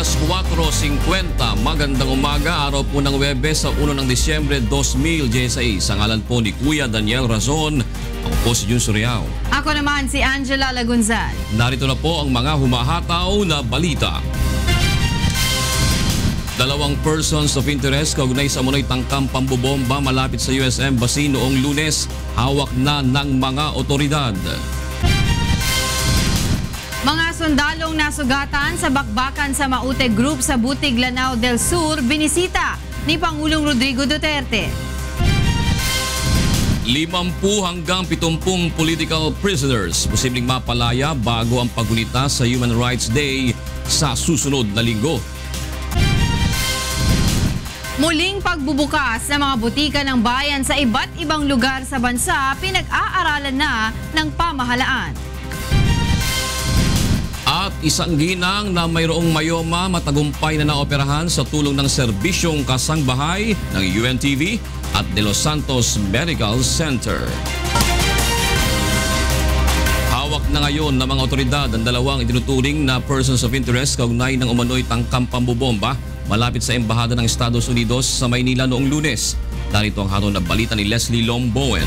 alas 4:50. Magandang umaga, araw po ng Huwebes sa 1 ng Disyembre 2016. Sa ngalan po ni Kuya Daniel Razon, ako po si Jun Suriao. Ako naman si Angela Lagunzal. Narito na po ang mga humahataw na balita. Dalawang persons of interest kaugnay sa umunoy tangkang pambobomba malapit sa US Embassy noong Lunes, hawak na ng mga otoridad. Mga sundalong nasugatan sa bakbakan sa Maute Group sa Butig, Lanao del Sur, binisita ni Pangulong Rodrigo Duterte. 50 hanggang 70 political prisoners posibleng mapalaya bago ang paggunita sa Human Rights Day sa susunod na linggo. Muling pagbubukas ng mga butika ng bayan sa iba't ibang lugar sa bansa, pinag-aaralan na ng pamahalaan. At isang ginang na mayroong mayoma matagumpay na naoperahan sa tulong ng serbisyong kasangbahay ng UNTV at De Los Santos Medical Center. Hawak na ngayon ng mga otoridad ang dalawang itinuturing na persons of interest kaugnay ng umano'y tangkang pambobomba malapit sa Embahada ng Estados Unidos sa Maynila noong Lunes. Narito ang hatol na balita ni Leslie Lomboen.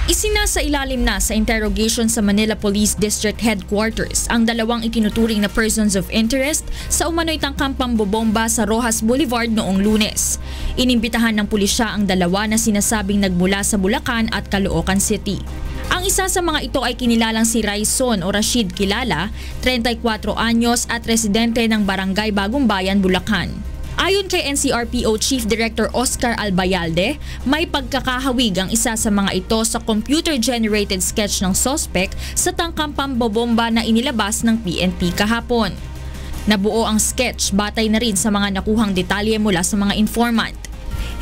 Isinasailalim na sa interrogation sa Manila Police District Headquarters ang dalawang itinuturing na persons of interest sa umano'y tangkang pambobomba sa Rojas Boulevard noong Lunes. Inimbitahan ng pulisya ang dalawa na sinasabing nagmula sa Bulacan at Caloocan City. Ang isa sa mga ito ay kinilalang si Raison o Rashid Kilala, 34 anyos at residente ng Barangay Bagong Bayan, Bulacan. Ayon kay NCRPO Chief Director Oscar Albayalde, may pagkakahawig ang isa sa mga ito sa computer-generated sketch ng suspect sa tangkang pambobomba na inilabas ng PNP kahapon. Nabuo ang sketch batay na rin sa mga nakuhang detalye mula sa mga informant.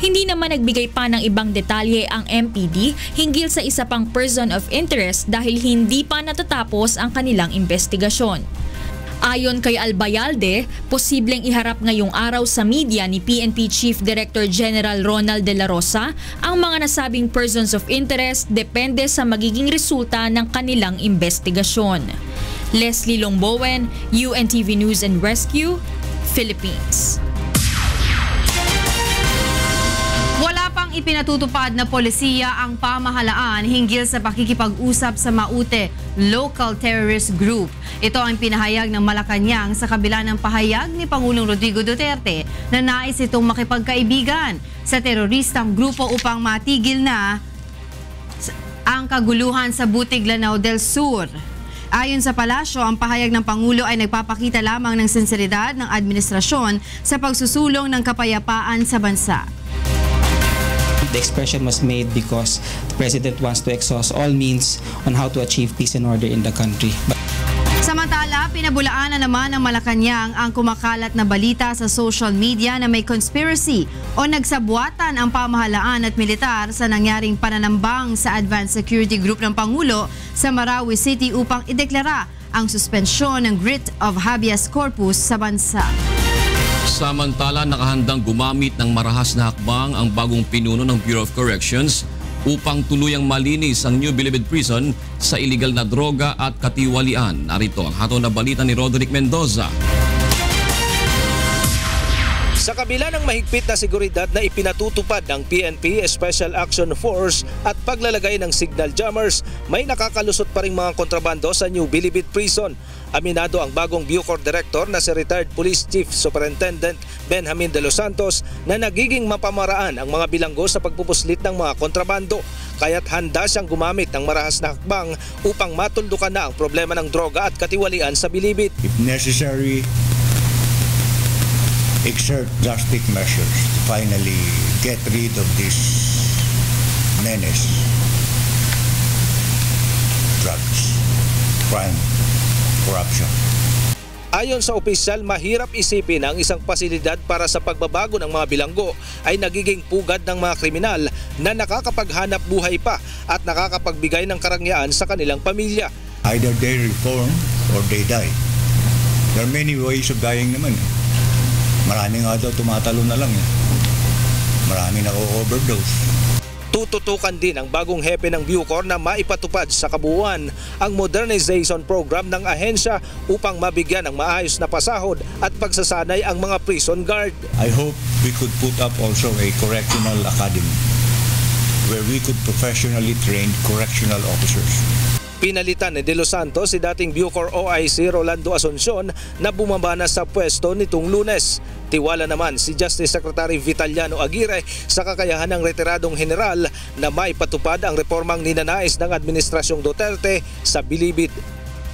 Hindi naman nagbigay pa ng ibang detalye ang MPD hinggil sa isa pang person of interest dahil hindi pa natatapos ang kanilang investigasyon. Ayon kay Albayalde, posibleng iharap ngayong araw sa media ni PNP Chief Director General Ronald De La Rosa ang mga nasabing persons of interest depende sa magiging resulta ng kanilang investigasyon. Leslie Lomboen, UNTV News and Rescue, Philippines. Wala pang ipinatutupad na polisiya ang pamahalaan hinggil sa pakikipag-usap sa Maute Local Terrorist Group. Ito ang pinahayag ng Malacanang sa kabila ng pahayag ni Pangulong Rodrigo Duterte na nais itong makipagkaibigan sa teroristang grupo upang matigil na ang kaguluhan sa Butig, Lanao del Sur. Ayon sa palasyo, ang pahayag ng Pangulo ay nagpapakita lamang ng sinseridad ng administrasyon sa pagsusulong ng kapayapaan sa bansa. The expression was made because the President wants to exhaust all means on how to achieve peace and order in the country. Samantala, pinabulaan na naman ng Malacanang ang kumakalat na balita sa social media na may conspiracy o nagsabuatan ang pamahalaan at militar sa nangyaring pananambang sa Advanced Security Group ng Pangulo sa Marawi City upang ideklara ang suspensyon ng writ of habeas corpus sa bansa. Samantala, nakahandang gumamit ng marahas na hakbang ang bagong pinuno ng Bureau of Corrections upang tuluyang malinis ang New Bilibid Prison sa iligal na droga at katiwalian. Narito ang hatol na balita ni Roderick Mendoza. Sa kabila ng mahigpit na seguridad na ipinatutupad ng PNP Special Action Force at paglalagay ng signal jammers, may nakakalusot pa ring mga kontrabando sa New Bilibid Prison. Aminado ang bagong Bucor Director na si retired Police Chief Superintendent Benjamin De Los Santos na nagiging mapamaraan ang mga bilanggo sa pagpupuslit ng mga kontrabando. Kaya't handa siyang gumamit ng marahas na hakbang upang matuldukan na ang problema ng droga at katiwalian sa Bilibid. If necessary, exert drastic measures to finally get rid of this menace. Drugs, crime, corruption. Ayon sa opisyal, mahirap isipin ang isang pasilidad para sa pagbabago ng mga bilanggo ay nagiging pugad ng mga kriminal na nakakapaghanap buhay pa at nakakapagbigay ng karangyaan sa kanilang pamilya. Either they reform or they die. There are many ways of dying naman. Marami nga daw tumatalo na lang. Marami na-overdose. Tututukan din ang bagong hepe ng Bucor na maipatupad sa kabuuan ang modernization program ng ahensya upang mabigyan ng maayos na pasahod at pagsasanay ang mga prison guard. I hope we could put up also a correctional academy where we could professionally train correctional officers. Pinalitan ni De Los Santos si dating Bucor OIC Rolando Asuncion na bumaba na sa pwesto nitong Lunes. Tiwala naman si Justice Secretary Vitaliano Aguirre sa kakayahan ng retiradong general na maipatupad ang reformang ninanais ng Administrasyong Duterte sa Bilibid.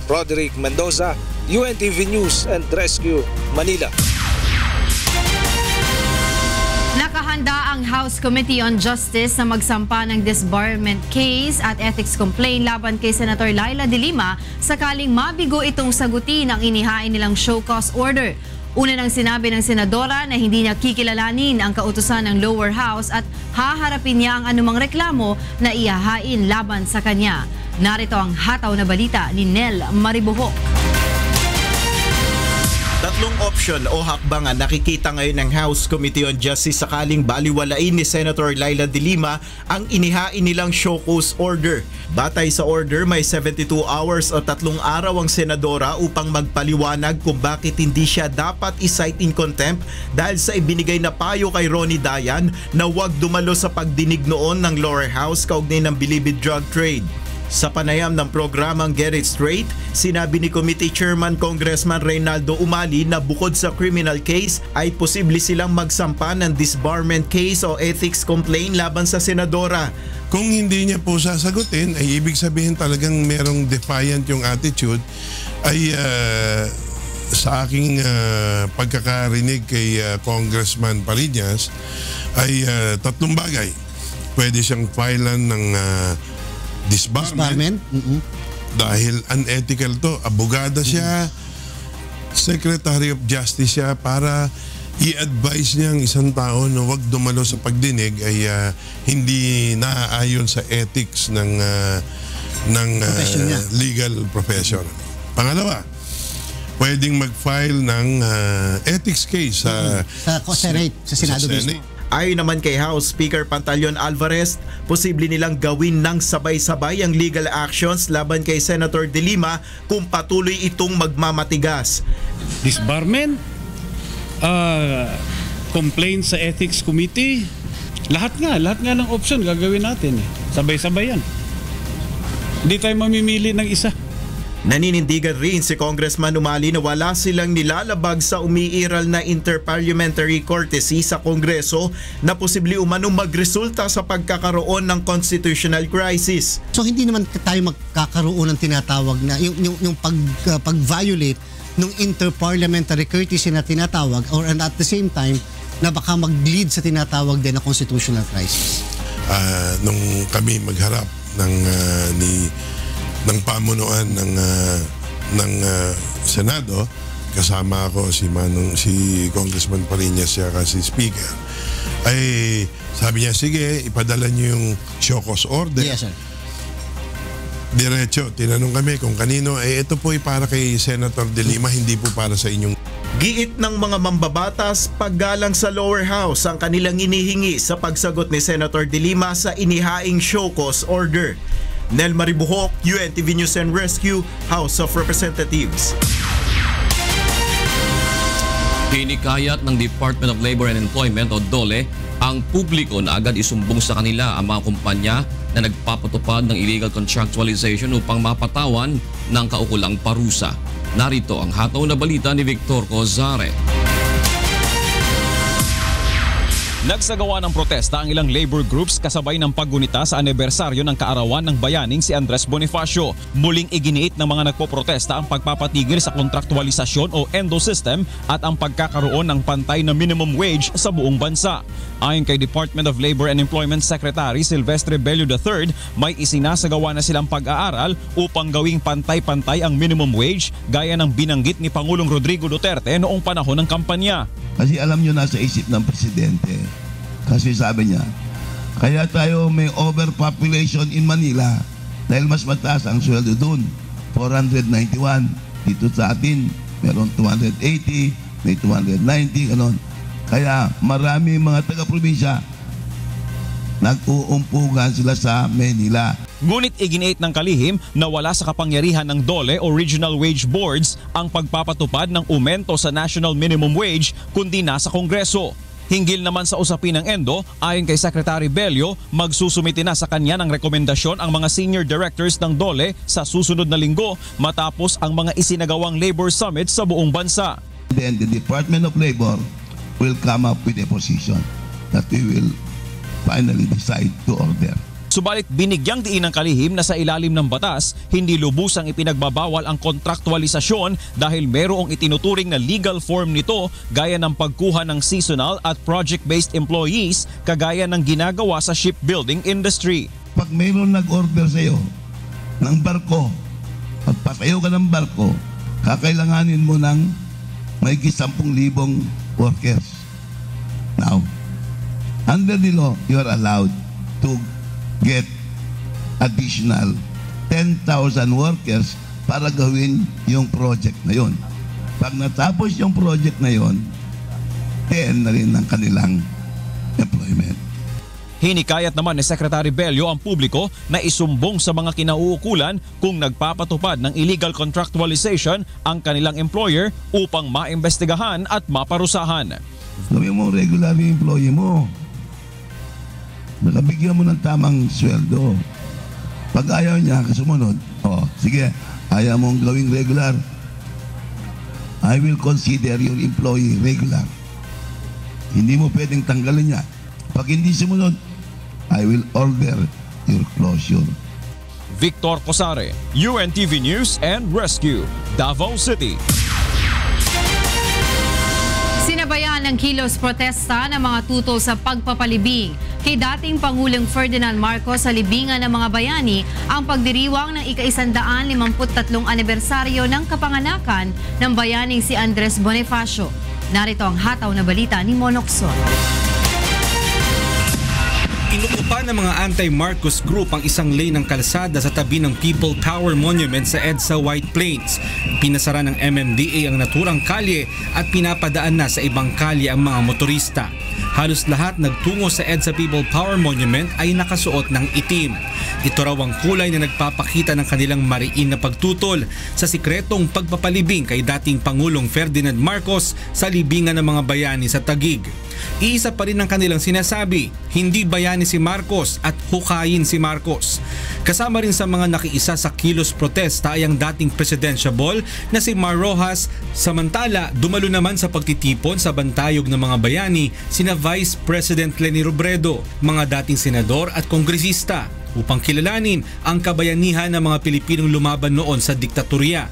Roderick Mendoza, UNTV News and Rescue, Manila. Nakahanda ang House Committee on Justice na magsampa ng disbarment case at ethics complaint laban kay Senator Laila De Lima sakaling mabigo itong sagutin ang inihain nilang show cause order. Una nang sinabi ng senadora na hindi niya kikilalanin ang kautusan ng lower house at haharapin niya ang anumang reklamo na ihahain laban sa kanya. Narito ang hataw na balita ni Nel Maribuhok. Tatlong option o hakbang ang nakikita ngayon ng House Committee on Justice sakaling baliwalain ni Senator Laila De Lima ang inihain nilang show cause order. Batay sa order, may 72 hours o 3 araw ang senadora upang magpaliwanag kung bakit hindi siya dapat i-cite in contempt dahil sa ibinigay na payo kay Ronnie Dayan na huwag dumalo sa pagdinig noon ng lower house kaugnay ng Bilibid drug trade. Sa panayam ng programang Get It Straight, sinabi ni Committee Chairman Congressman Reynaldo Umali na bukod sa criminal case ay posible silang magsampa ng disbarment case o ethics complaint laban sa senadora. Kung hindi niya po sasagutin, ay ibig sabihin talagang merong defiant yung attitude, ay sa aking pagkakarinig kay Congressman Pariñas ay 3 bagay. Pwede siyang filean ng disbarment. Dahil unethical to. Abogada siya, Secretary of Justice siya, para i-advise niya ang isang tao na huwag dumalo sa pagdinig ay hindi naaayon sa ethics ng legal profession. Pangalawa, pwedeng mag-file ng ethics case sa Senado mismo. Ayon naman kay House Speaker Pantaleon Alvarez, posible nilang gawin ng sabay-sabay ang legal actions laban kay Senator De Lima kung patuloy itong magmamatigas. Disbarment, complaint sa Ethics Committee, lahat nga ng option gagawin natin. Sabay-sabay yan. Hindi tayo mamimili ng isa. Naninindigan rin si Congressman Umali na wala silang nilalabag sa umiiral na interparliamentary courtesy sa Kongreso na posible umanong magresulta sa pagkakaroon ng constitutional crisis. So hindi naman tayo magkakaroon ng tinatawag na yung pag-violate ng interparliamentary courtesy na tinatawag, or at the same time na baka mag-lead sa tinatawag din na constitutional crisis. Nung kami magharap ng pamunuan ng Senado, kasama ako si Congressman Pariñas siya kasi Speaker, ay sabi niya, sige, ipadala niyo yung show cause order. Yes, sir. Diretso, tinanong kami kung kanino, ito po ay para kay Senator De Lima, hindi po para sa inyong. Giit ng mga mambabatas, paggalang sa lower house ang kanilang inihingi sa pagsagot ni Senator De Lima sa inihaing show cause order. Nel Maribuhok, UNTV News and Rescue, House of Representatives. Hinikayat ng Department of Labor and Employment o DOLE ang publiko na agad isumbong sa kanila ang mga kumpanya na nagpapatupad ng illegal contractualization upang mapatawan ng kaukulang parusa. Narito ang hataw na balita ni Victor Cozare. Nagsagawa ng protesta ang ilang labor groups kasabay ng paggunita sa anibersaryo ng kaarawan ng bayaning si Andres Bonifacio. Muling iginiit ng mga nagpoprotesta ang pagpapatigil sa kontraktualisasyon o endo system at ang pagkakaroon ng pantay na minimum wage sa buong bansa. Ayon kay Department of Labor and Employment Secretary Silvestre Bello III, may isinasagawa na silang pag-aaral upang gawing pantay-pantay ang minimum wage gaya ng binanggit ni Pangulong Rodrigo Duterte noong panahon ng kampanya. Kasi alam nyo, nasa isip ng presidente. Kasi sabi niya, kaya tayo may overpopulation in Manila dahil mas mataas ang sweldo doon. 491. Dito sa atin, meron 280, may 290, ganon. Kaya marami mga taga-probinsya nag-uumpugan sila sa Manila. Ngunit iginiit ng kalihim na wala sa kapangyarihan ng DOLE o Regional Wage Boards ang pagpapatupad ng umento sa National Minimum Wage kundi nasa Kongreso. Hinggil naman sa usapin ng ENDO, ayon kay Secretary Bello, magsusumite na sa kanya ng rekomendasyon ang mga senior directors ng DOLE sa susunod na linggo matapos ang mga isinagawang labor summit sa buong bansa. Then the Department of Labor will come up with a position that we will finally decide to order. Subalit binigyang diin ng kalihim na sa ilalim ng batas, hindi lubusang ipinagbabawal ang kontraktualisasyon dahil merong itinuturing na legal form nito gaya ng pagkuha ng seasonal at project-based employees kagaya ng ginagawa sa shipbuilding industry. Pag mayroon nag-order sa iyo ng barko, pagpasayo ka ng barko, kakailanganin mo ng mahigit 10,000 workers. Now, under the law, you are allowed to get additional 10,000 workers para gawin yung project na yon. Pag natapos yung project na yon, 10 na rin ang kanilang employment. Hinikayat naman ni Secretary Bello ang publiko na isumbong sa mga kinauukulan kung nagpapatupad ng illegal contractualization ang kanilang employer upang maimbestigahan at maparusahan. Gawin mo regular yung employee mo. Nakabigyan mo ng tamang sweldo. Pag ayaw niya, kasumunod, sige, ayaw mong gawing regular, I will consider your employee regular. Hindi mo pwedeng tanggalin niya. Pag hindi sumunod, I will order your closure. Victor Cosare, UNTV News and Rescue, Davao City. Sinabayan ng kilos protesta ng mga tutol sa pagpapalibing kay dating Pangulong Ferdinand Marcos sa libingan ng mga bayani ang pagdiriwang ng ika-153 anibersaryo ng kapanganakan ng bayaning si Andres Bonifacio. Narito ang hataw na balita ni Monokson. Inuupa ng mga anti-Marcos group ang isang lane ng kalsada sa tabi ng People Power Monument sa EDSA White Plains. Pinasara ng MMDA ang naturang kalye at pinapadaan na sa ibang kalye ang mga motorista. Halos lahat nagtungo sa EDSA People Power Monument ay nakasuot ng itim. Ito raw ang kulay na nagpapakita ng kanilang mariin na pagtutol sa sikretong pagpapalibing kay dating Pangulong Ferdinand Marcos sa libingan ng mga bayani sa Taguig. Iisa pa rin ang kanilang sinasabi, hindi bayani si Marcos at hukayin si Marcos. Kasama rin sa mga nakiisa sa kilos protesta ay ang dating presidentiable na si Mar Rojas. Samantala, dumalo naman sa pagtitipon sa bantayog ng mga bayani sina Vice President Leni Robredo, mga dating senador at kongresista upang kilalanin ang kabayanihan ng mga Pilipinong lumaban noon sa diktatorya.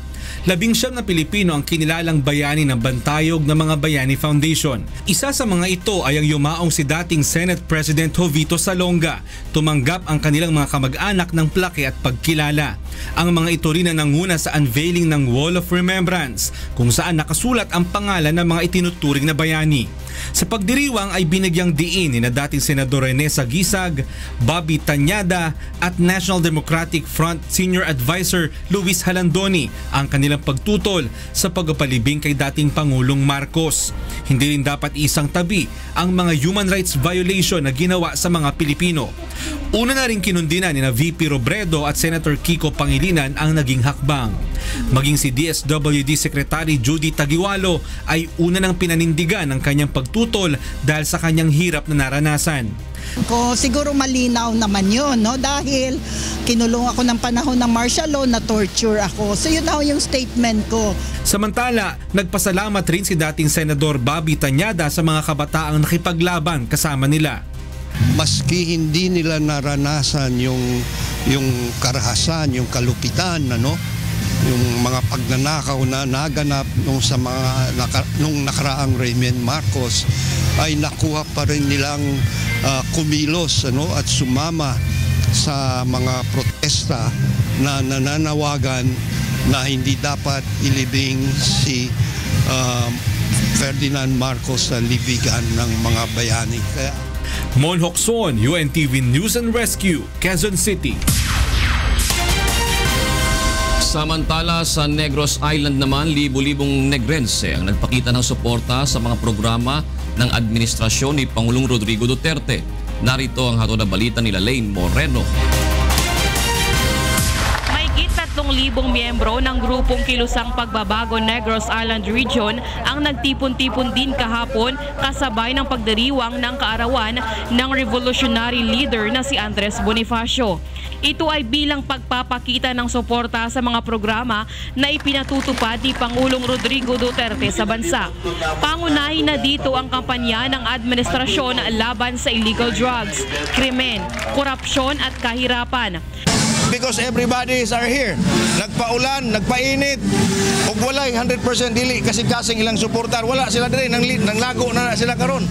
19 na Pilipino ang kinilalang bayani ng bantayog ng mga Bayani Foundation. Isa sa mga ito ay ang yumaong si dating Senate President Jovito Salonga. Tumanggap ang kanilang mga kamag-anak ng plaque at pagkilala. Ang mga ito rin na nanguna sa unveiling ng Wall of Remembrance kung saan nakasulat ang pangalan ng mga itinuturing na bayani. Sa pagdiriwang ay binigyang diin ni na dating Senador Rene Sagisag, Bobby Tanyada at National Democratic Front Senior Advisor Luis Halandoni ang kanilang pagtutol sa pagpapalibing kay dating Pangulong Marcos. Hindi rin dapat isang tabi ang mga human rights violation na ginawa sa mga Pilipino. Una na rin kinundina ni na VP Robredo at Senator Kiko Pangilinan ang naging hakbang. Maging si DSWD Secretary Judy Tagiwalo ay una nang pinanindigan ang kanyang pagtutol dahil sa kanyang hirap na naranasan. Siguro malinaw naman yun, no? Dahil kinulong ako ng panahon ng martial law, na torture ako. So yun na yung statement ko. Samantala, nagpasalamat rin si dating Senador Bobby Tanyada sa mga kabataang nakipaglaban kasama nila. Maski hindi nila naranasan yung karahasan, yung kalupitan, yung mga pagnanakaw na naganap nung nakaraang Reymen Marcos, ay nakuha pa rin nilang kumilos at sumama sa mga protesta na nananawagan na hindi dapat ilibing si Ferdinand Marcos sa libigan ng mga bayani. Mon Hokson, UNTV News and Rescue, Quezon City. Samantala sa Negros Island naman, libo-libong Negrense ang nagpakita ng suporta sa mga programa ng administrasyon ni Pangulong Rodrigo Duterte. Narito ang hatod na balita nila Lane Moreno. 3,000 miyembro ng grupong Kilusang Pagbabago Negros Island Region ang nagtipon-tipon din kahapon kasabay ng pagdiriwang ng kaarawan ng revolutionary leader na si Andres Bonifacio. Ito ay bilang pagpapakita ng suporta sa mga programa na ipinatutupad ni Pangulong Rodrigo Duterte sa bansa. Pangunahin na dito ang kampanya ng administrasyon laban sa illegal drugs, krimen, korupsyon at kahirapan. Because everybody's are here. Nagpaulan, nagpainit, ug walay 100% dili kasi kasing ilang suportar. Wala sila dire, nang lago na sila karon.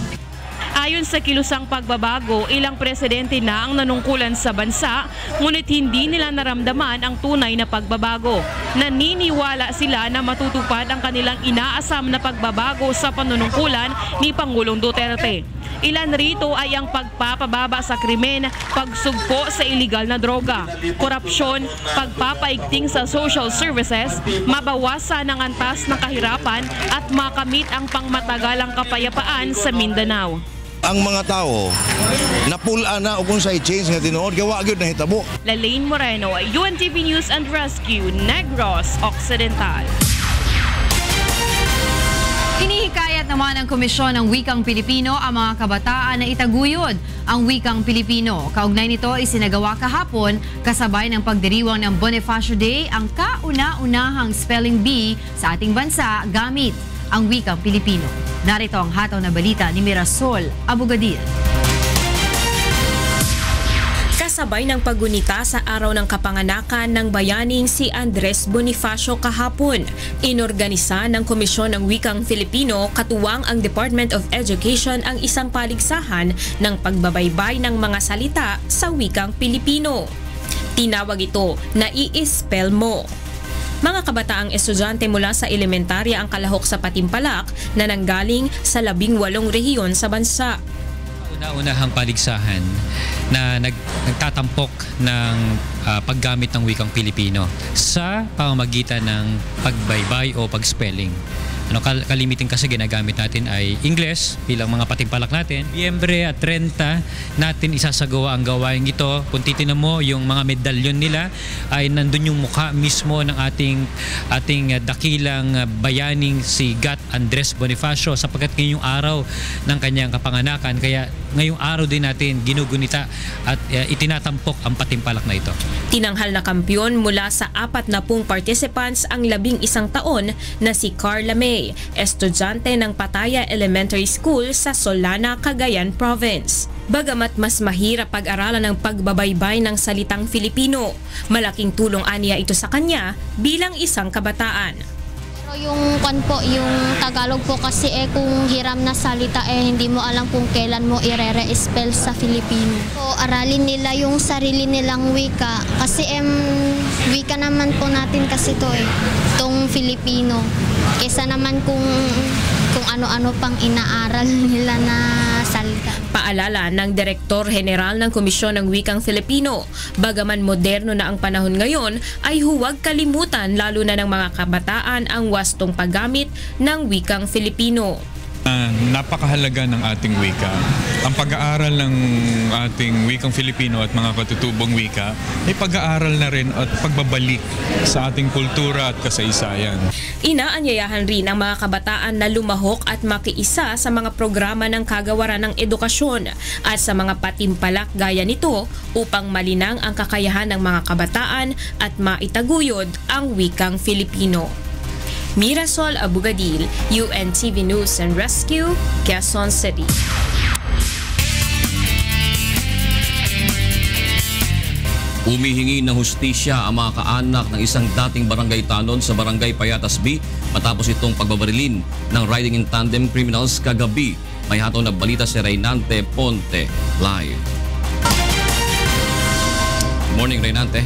Ayon sa Kilusang Pagbabago, ilang presidente na ang nanungkulan sa bansa, ngunit hindi nila naramdaman ang tunay na pagbabago. Naniniwala sila na matutupad ang kanilang inaasam na pagbabago sa panunungkulan ni Pangulong Duterte. Ilan rito ay ang pagpapababa sa krimen, pagsugpo sa iligal na droga, korupsyon, pagpapaigting sa social services, mabawasan ang antas ng kahirapan at makamit ang pangmatagalang kapayapaan sa Mindanao. Ang mga tao napula na o kung sa i-change nga tinuod gawa gyud na hitabo. Lane Moreno, UNTV News and Rescue, Negros Occidental. Hinihikayat naman ng Komisyon ng Wikang Pilipino ang mga kabataan na itaguyod ang wikang Pilipino. Kaugnay nito isinagawa kahapon kasabay ng pagdiriwang ng Bonifacio Day ang kauna-unahang spelling bee sa ating bansa gamit ang wikang Pilipino. Narito ang hataw na balita ni Mirasol Abugadil. Kasabay ng paggunita sa araw ng kapanganakan ng bayaning si Andres Bonifacio kahapon, inorganisa ng Komisyon ng Wikang Filipino katuwang ang Department of Education ang isang paligsahan ng pagbabaybay ng mga salita sa wikang Pilipino. Tinawag ito na i-spell mo. Mga kabataang estudyante mula sa elementarya ang kalahok sa Patimpalak na nanggaling sa 18 rehiyon sa bansa. Una-unahang paligsahan na nagtatampok ng paggamit ng wikang Pilipino sa pamamagitan ng pagbaybay o pagspelling. Kalimitin kasi ginagamit natin ay English bilang mga patimpalak natin. Nobyembre at 30 natin isasagawa ang gawain ito. Kung titinan mo yung mga medalyon nila ay nandun yung mukha mismo ng ating dakilang bayaning si Gat Andres Bonifacio sapagkat ngayong araw ng kanyang kapanganakan. Kaya ngayong araw din natin ginugunita at itinatampok ang patimpalak na ito. Tinanghal na kampyon mula sa 40 participants ang 11 taon na si Carla May, estudyante ng Pataya Elementary School sa Solana, Cagayan Province. Bagamat mas mahirap pag-aralan ng pagbabaybay ng salitang Filipino, malaking tulong aniya ito sa kanya bilang isang kabataan. Yung yung Tagalog po kasi kung hiram na salita hindi mo alam kung kailan mo i-re-spell sa Filipino. So aralin nila yung sarili nilang wika kasi wika naman po natin kasi to tong Filipino. Kesa naman kung ano-ano pang inaaral nila na salita. Paalala ng Direktor General ng Komisyon ng Wikang Filipino, bagaman moderno na ang panahon ngayon, ay huwag kalimutan lalo na ng mga kabataan ang wastong paggamit ng wikang Filipino. Napakahalaga ng ating wika. Ang pag-aaral ng ating wikang Filipino at mga katutubong wika ay pag-aaral na rin at pagbabalik sa ating kultura at kasaysayan. Inaanyayahan rin ang mga kabataan na lumahok at makiisa sa mga programa ng kagawaran ng edukasyon at sa mga patimpalak gaya nito upang malinang ang kakayahan ng mga kabataan at maitaguyod ang wikang Filipino. Mirasol Abugadil, UNTV News and Rescue, Quezon City. Humihingi ng hustisya ang mga kaanak ng isang dating barangay tanod sa barangay Payatas B matapos itong pagbabarilin ng riding in tandem criminals kagabi. May hataw na balita si Reynante Ponte live. Good morning, Reynante.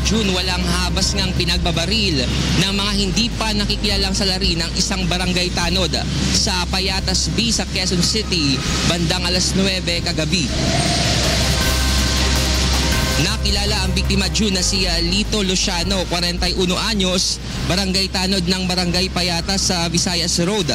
June, walang habas ngang pinagbabaril ng mga hindi pa nakikilalang salari ng isang barangay tanod sa Payatas B sa Quezon City bandang alas 9 kagabi. Nakilala ang biktima June na si Lito Luciano, 41 anyos, barangay tanod ng Barangay Payatas sa Visayas Road.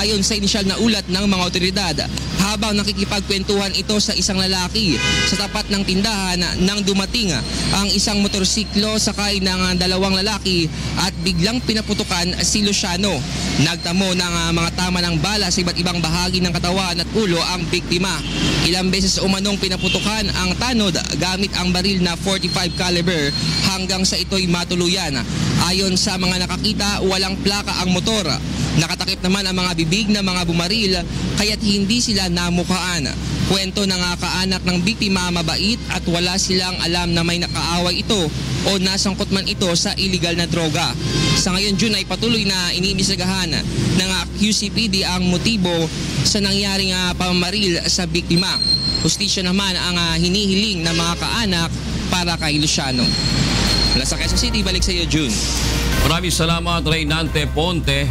Ayon sa inisyal na ulat ng mga otoridad, habang nakikipagkwentuhan ito sa isang lalaki sa tapat ng tindahan nang dumating ang isang motorsiklo sakay ng dalawang lalaki at biglang pinaputukan si Luciano. Nagtamo ng mga tama ng bala sa iba't ibang bahagi ng katawan at ulo ang biktima. Ilang beses umanong pinaputukan ang tanod gamit ang baril na .45 caliber hanggang sa ito'y matuluyan. Ayon sa mga nakakita, walang plaka ang motor. Nakatakip naman ang mga bibig ng mga bumaril kaya't hindi sila namukaan. Kwento ng kaanak ng biktima, mabait at wala silang alam na may nakaaway ito o nasangkot man ito sa illegal na droga. Sa ngayon, June, ay patuloy na iniimbestigahan ng QCPD ang motibo sa nangyaring pamamaril sa biktima. Hustisya naman ang hinihiling ng mga kaanak para kay Luciano. Mula sa Quezon City, balik sa iyo, June. Maraming salamat, Reynante Ponte.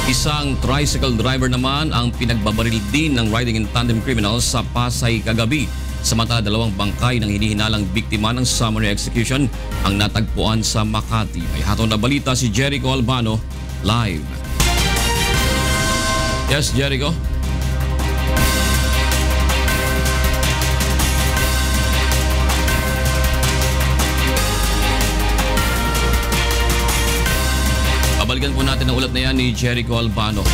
Isang tricycle driver naman ang pinagbabaril din ng riding in tandem criminals sa Pasay kagabi. Samantala, 2 bangkay ng hinihinalang biktima ng summary execution ang natagpuan sa Makati. May hatong na balita si Jericho Albano live. Yes, Jericho? Babalikan po natin ang ulat na yan ni Jericho Albano.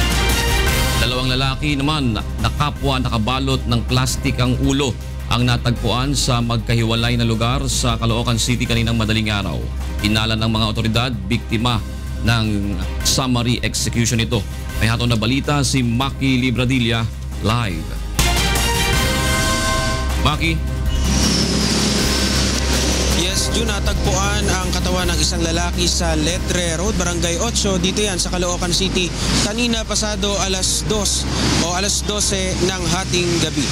2 lalaki naman na kapwa nakabalot ng plastik ang ulo ang natagpuan sa magkahiwalay na lugar sa Caloocan City kaninang madaling araw. Inala ng mga otoridad, biktima ng summary execution ito. May hatong na balita si Maki Libradilla live. Maki? Yes, June, natagpuan ang katawan ng isang lalaki sa Letre Road, Barangay 8. Dito yan sa Caloocan City. Kanina pasado alas 2 o alas 12 ng hating gabi.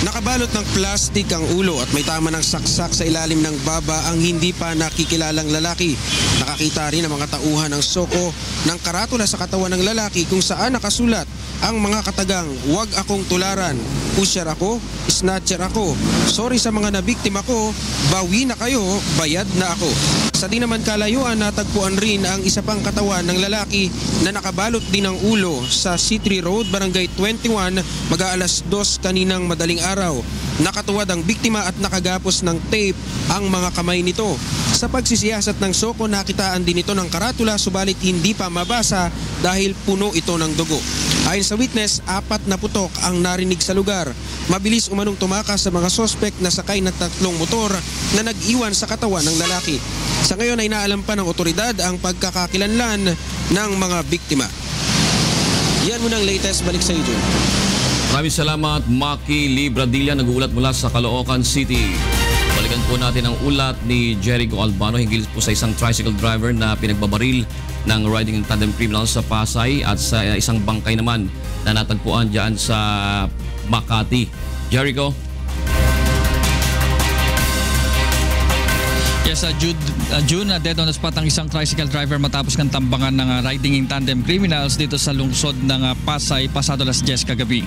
Nakabalot ng plastik ang ulo at may tama ng saksak sa ilalim ng baba ang hindi pa nakikilalang lalaki. Nakakita rin ang mga tauhan ng soko ng karatula sa katawan ng lalaki kung saan nakasulat ang mga katagang "Huwag akong tularan", "Pusher ako", "Snatcher ako", "Sorry sa mga nabiktima ko", "Bawi na kayo", "Bayad na ako". Sa di naman kalayuan, natagpuan rin ang isa pang katawan ng lalaki na nakabalot din ng ulo sa C3 Road, Barangay 21, mag-aalas 2 kaninang madaling araw. Nakatuwad ang biktima at nakagapos ng tape ang mga kamay nito. Sa pagsisiyasat ng soko, nakitaan din ito ng karatula subalit hindi pa mabasa dahil puno ito ng dugo. Ayon sa witness, 4 na putok ang narinig sa lugar. Mabilis umanong tumakas sa mga sospek na sakay ng 3 motor na nag-iwan sa katawan ng lalaki. Sa ngayon ay naalam pa ng otoridad ang pagkakakilanlan ng mga biktima. Yan muna ang latest. Balik sa iyo, Jun. Maraming salamat, Maki Libradilla, nag-uulat mula sa Caloocan City. Balikan po natin ang ulat ni Jericho Albano hinggil po sa isang tricycle driver na pinagbabaril ng riding in tandem criminals sa Pasay at sa isang bangkay naman na natagpuan dyan sa Makati. Jericho? Yes, June, dead on the spot ang isang tricycle driver matapos ng tambangan ng riding in tandem criminals dito sa lungsod ng Pasay pasado alas 10 kagabi.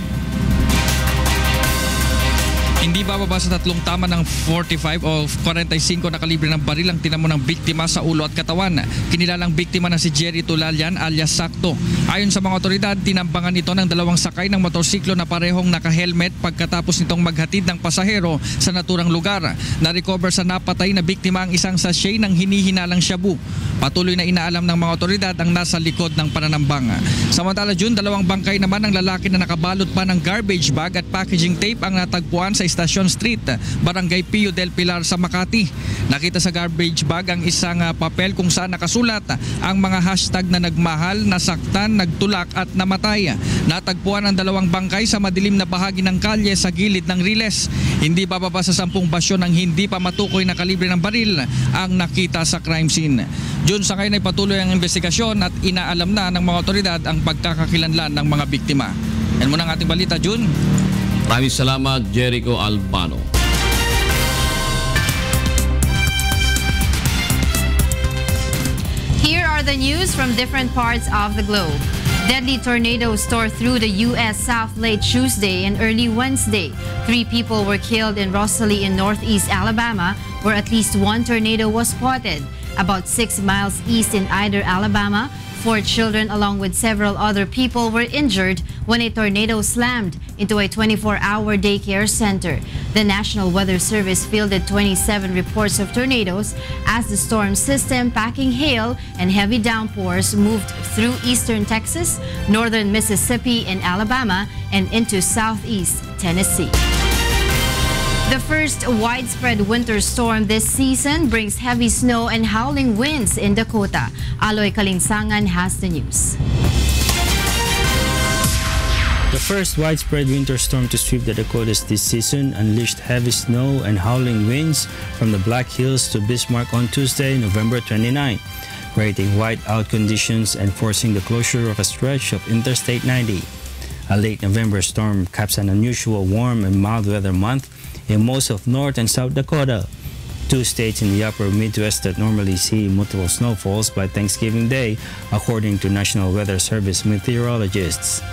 Hindi bababa sa 3 tama ng 45 o 45 na kalibre ng baril ang tinamo ng biktima sa ulo at katawan. Kinilalang biktima na si Jerry Tulalian alias Sakto. Ayon sa mga otoridad, tinambangan ito ng 2 sakay ng motorsiklo na parehong naka-helmet pagkatapos nitong maghatid ng pasahero sa naturang lugar. Na-recover sa napatay na biktima ang isang sachet ng hinihinalang shabu. Patuloy na inaalam ng mga otoridad ang nasa likod ng pananambang. Samantala, June, 2 bangkay naman ng lalaki na nakabalot pa ng garbage bag at packaging tape ang natagpuan sa Station Street, Barangay Pio del Pilar sa Makati. Nakita sa garbage bag ang isang papel kung saan nakasulat ang mga hashtag na nagmahal, nasaktan, nagtulak at namatay. Natagpuan ang 2 bangkay sa madilim na bahagi ng kalye sa gilid ng riles. Hindi bababa sa 10 basyo ng hindi pa matukoy na kalibre ng baril ang nakita sa crime scene. June, sa ngayon ay patuloy ang investigasyon at inaalam na ng mga otoridad ang pagkakakilanlan ng mga biktima. Yan muna ang ating balita, June. Maraming salamat, Jericho Albano. Here are the news from different parts of the globe. Deadly tornadoes tore through the U.S. South late Tuesday and early Wednesday. 3 people were killed in Rosalie in northeast Alabama, where at least one tornado was spotted. About 6 miles east in Ider, Alabama, 4 children along with several other people were injured when a tornado slammed into a 24-hour daycare center. The National Weather Service fielded 27 reports of tornadoes as the storm system packing hail and heavy downpours moved through eastern Texas, northern Mississippi and Alabama, and into southeast Tennessee. The first widespread winter storm this season brings heavy snow and howling winds in Dakota. Aloy Kalingsangan has the news. The first widespread winter storm to sweep the Dakotas this season unleashed heavy snow and howling winds from the Black Hills to Bismarck on Tuesday, November 29, creating whiteout conditions and forcing the closure of a stretch of Interstate 90. A late November storm caps an unusual warm and mild weather month in most of North and South Dakota, 2 states in the upper Midwest that normally see multiple snowfalls by Thanksgiving Day, according to National Weather Service meteorologists.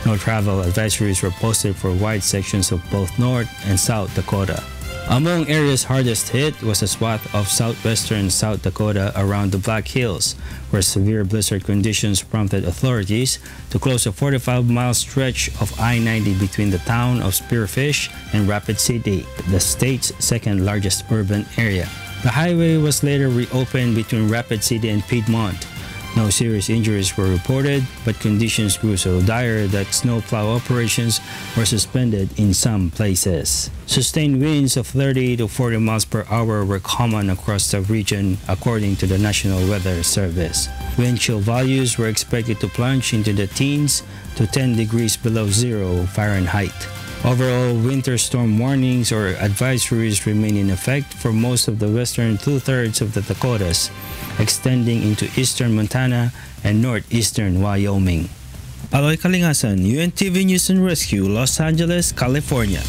No travel advisories were posted for wide sections of both North and South Dakota. Among areas hardest hit was a swath of southwestern South Dakota around the Black Hills, where severe blizzard conditions prompted authorities to close a 45-mile stretch of I-90 between the town of Spearfish and Rapid City, the state's second-largest urban area. The highway was later reopened between Rapid City and Piedmont. No serious injuries were reported, but conditions grew so dire that snowplow operations were suspended in some places. Sustained winds of 30 to 40 miles per hour were common across the region, according to the National Weather Service. Wind chill values were expected to plunge into the teens to 10 degrees below zero Fahrenheit. Overall, winter storm warnings or advisories remain in effect for most of the western 2/3 of the Dakotas, extending into eastern Montana and northeastern Wyoming. Aloy Kalingasan, UNTV News and Rescue, Los Angeles, California.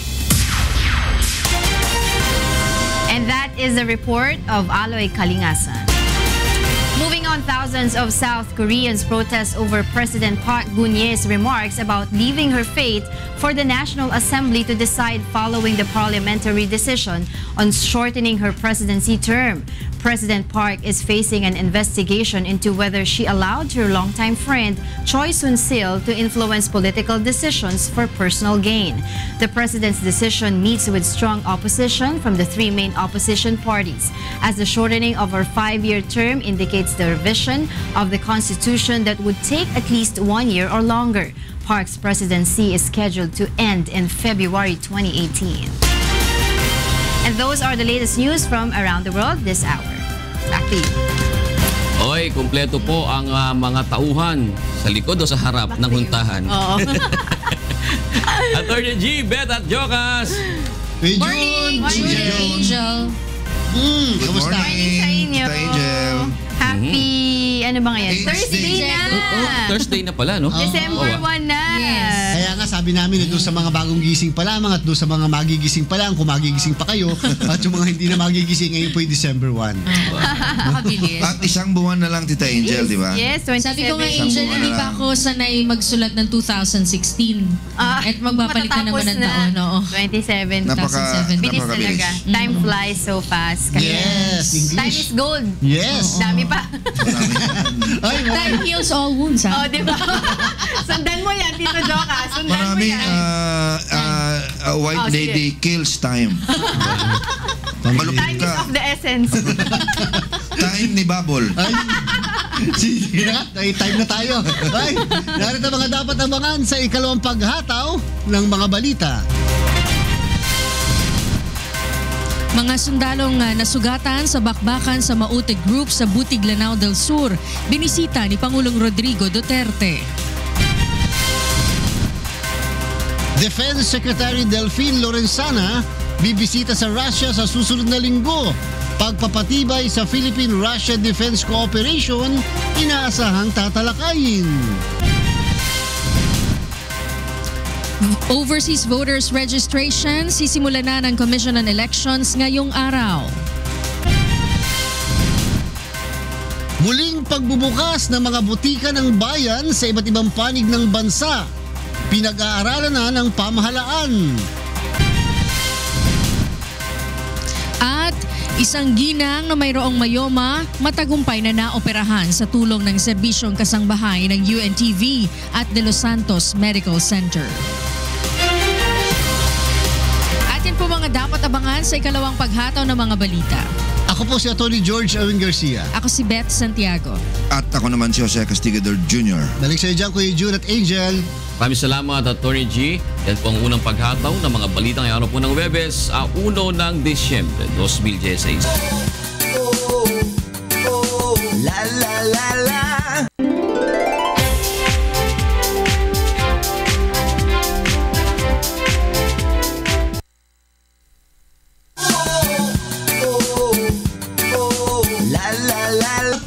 And that is the report of Aloy Kalingasan. Moving on, thousands of South Koreans protest over President Park Geun-hye's remarks about leaving her fate for the National Assembly to decide following the parliamentary decision on shortening her presidency term. President Park is facing an investigation into whether she allowed her longtime friend Choi Soon-sil to influence political decisions for personal gain. The president's decision meets with strong opposition from the 3 main opposition parties, as the shortening of her 5-year term indicates the revision of the constitution that would take at least 1 year or longer. Park's presidency is scheduled to end in February 2018. And those are the latest news from around the world this hour. Back to you. Oy, kumpleto po ang mga tauhan sa likod o sa harap ng huntahan. Oo. Attorney G, Beth at Jokas. Morning! Morning, Angel. Good morning sa inyo. Angel. Happy, ano ba ngayon? Thursday na! Thursday na pala, no? December 1 na! Yes. Kaya nga sabi namin, doon sa mga bagong gising pa lamang at doon sa mga magigising pa lang, kung magigising pa kayo, at yung mga hindi na magigising, ngayon po yung December 1. Nakabilis. At isang buwan na lang, Tita Angel, di ba? Yes, 27. Sabi ko nga, Angel, hindi pa ako sanay magsulat ng 2016. At magbabalik na naman ng taon. Oo. 27. Bilis talaga. Time flies so fast. Yes. Time is gold. Yes. Dami pa. Time heals all wounds, ha? Oh, di ba? Sundan mo yan, Tito Joka. Sundan Maraming mo yan. white lady kills time. Time is of the essence. Time ni Babol. Sige na, time na tayo. Ay, narito mga dapat abangan sa ikalawang paghataw ng mga balita. Mga sundalong nasugatan sa bakbakan sa Maute Group sa Butig, Lanao del Sur, binisita ni Pangulong Rodrigo Duterte. Defense Secretary Delphine Lorenzana bibisita sa Russia sa susunod na linggo. Pagpapatibay sa Philippine-Russia Defense Cooperation, inaasahang tatalakayin. Overseas voters registration, sisimula na ng Commission on Elections ngayong araw. Muling Muling pagbubukas ng mga butika ng bayan sa iba't ibang panig ng bansa. Pinag-aaralan na ng pamahalaan. At isang ginang na mayroong mayoma matagumpay na naoperahan sa tulong ng serbisyong kasangbahay ng UNTV at De Los Santos Medical Center. Atin po mga dapat abangan sa ikalawang paghataw ng mga balita. Ako po si Atty. George Erwin Garcia. Ako si Beth Santiago. At ako naman si Jose Castigador Jr. Balik sa iyo dyan, Kuya June at Angel. Maraming salamat, Atty. G. Yan po ang unang paghataw ng mga balita ngayong araw po ng Webes, 1 ng Disyembre 2016. La la la la.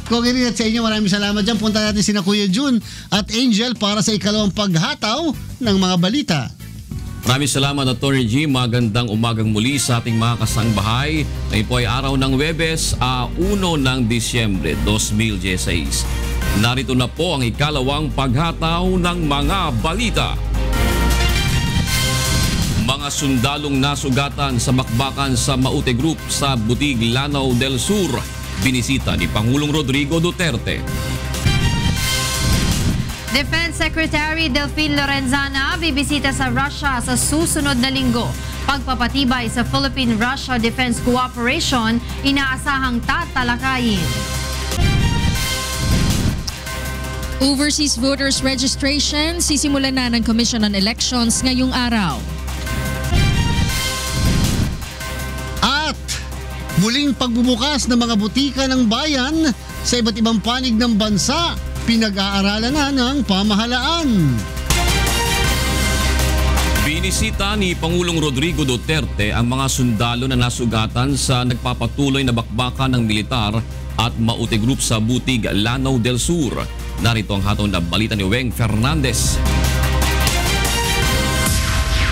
Kung rin at sa inyo, maraming salamat dyan. Punta natin sina Kuya June at Angel para sa ikalawang paghataw ng mga balita. Maraming salamat, Atty. G. Magandang umagang muli sa ating mga kasangbahay. Ngayon po ay araw ng Webes, 1 ng Disyembre 2016. Narito na po ang ikalawang paghataw ng mga balita. Mga sundalong nasugatan sa bakbakan sa Maute Group sa Butig, Lanao del Sur. Binisita ni Pangulong Rodrigo Duterte. Defense Secretary Delfin Lorenzana bibisita sa Russia sa susunod na linggo. Pagpapatibay sa Philippine-Russia Defense Cooperation, inaasahang tatalakayin. Overseas voters registration sisimulan na ng Commission on Elections ngayong araw. Muling pagbubukas ng mga butika ng bayan sa iba't ibang panig ng bansa, pinag-aaralan na ng pamahalaan. Binisita ni Pangulong Rodrigo Duterte ang mga sundalo na nasugatan sa nagpapatuloy na bakbakan ng militar at Maute Group sa Butig, Lanao del Sur. Narito ang hatong na balita ni Weng Fernandez.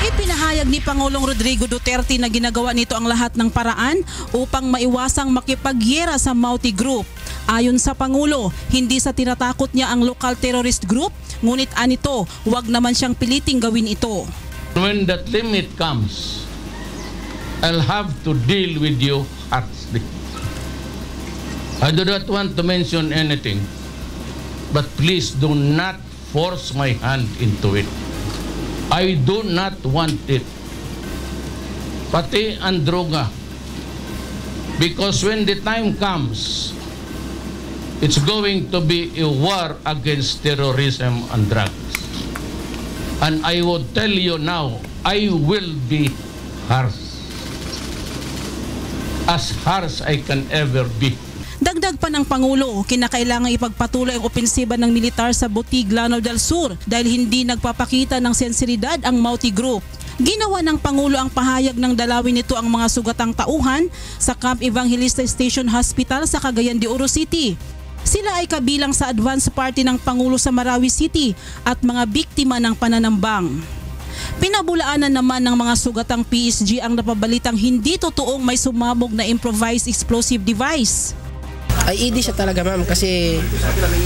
Ipinahayag ni Pangulong Rodrigo Duterte na ginagawa nito ang lahat ng paraan upang maiwasang makipagyera sa Maute Group. Ayon sa Pangulo, hindi sa tinatakot niya ang local terrorist group, ngunit anito, huwag naman siyang piliting gawin ito. When that limit comes, I'll have to deal with you harshly. I do not want to mention anything, but please do not force my hand into it. I do not want it. Pati ang droga. Because when the time comes, it's going to be a war against terrorism and drugs. And I would tell you now, I will be harsh. As harsh I can ever be. Dagdag pa ng Pangulo, kinakailangan ipagpatuloy ang opensiba ng militar sa Butig, Lanao del Sur dahil hindi nagpapakita ng sensibilidad ang Maute Group. Ginawa ng Pangulo ang pahayag ng dalawin nito ang mga sugatang tauhan sa Camp Evangelista Station Hospital sa Cagayan de Oro City. Sila ay kabilang sa advance party ng Pangulo sa Marawi City at mga biktima ng pananambang. Pinabulaanan naman ng mga sugatang PSG ang napabalitang hindi totoong may sumabog na improvised explosive device. Ay hindi siya talaga ma'am kasi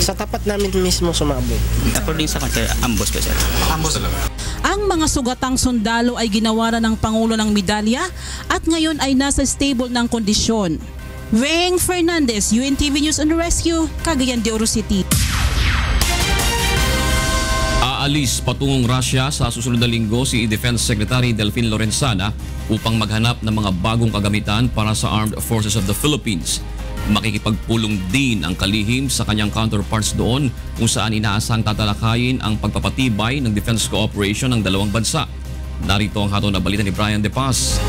sa tapat namin mismo sumabog. According sa kanya, ambos pa siya. Ambos talaga. Ang mga sugatang sundalo ay ginawaran ng Pangulo ng medalya at ngayon ay nasa stable ng kondisyon. Weng Fernandez, UNTV News on Rescue, Cagayan de Oro City. Aalis patungong Russia sa susunod na linggo si Defense Secretary Delfin Lorenzana upang maghanap ng mga bagong kagamitan para sa Armed Forces of the Philippines. Makikipagpulong din ang kalihim sa kanyang counterparts doon kung saan inaasang tatalakayin ang pagpapatibay ng defense cooperation ng dalawang bansa. Narito ang hatong na balita ni Brian De Paz.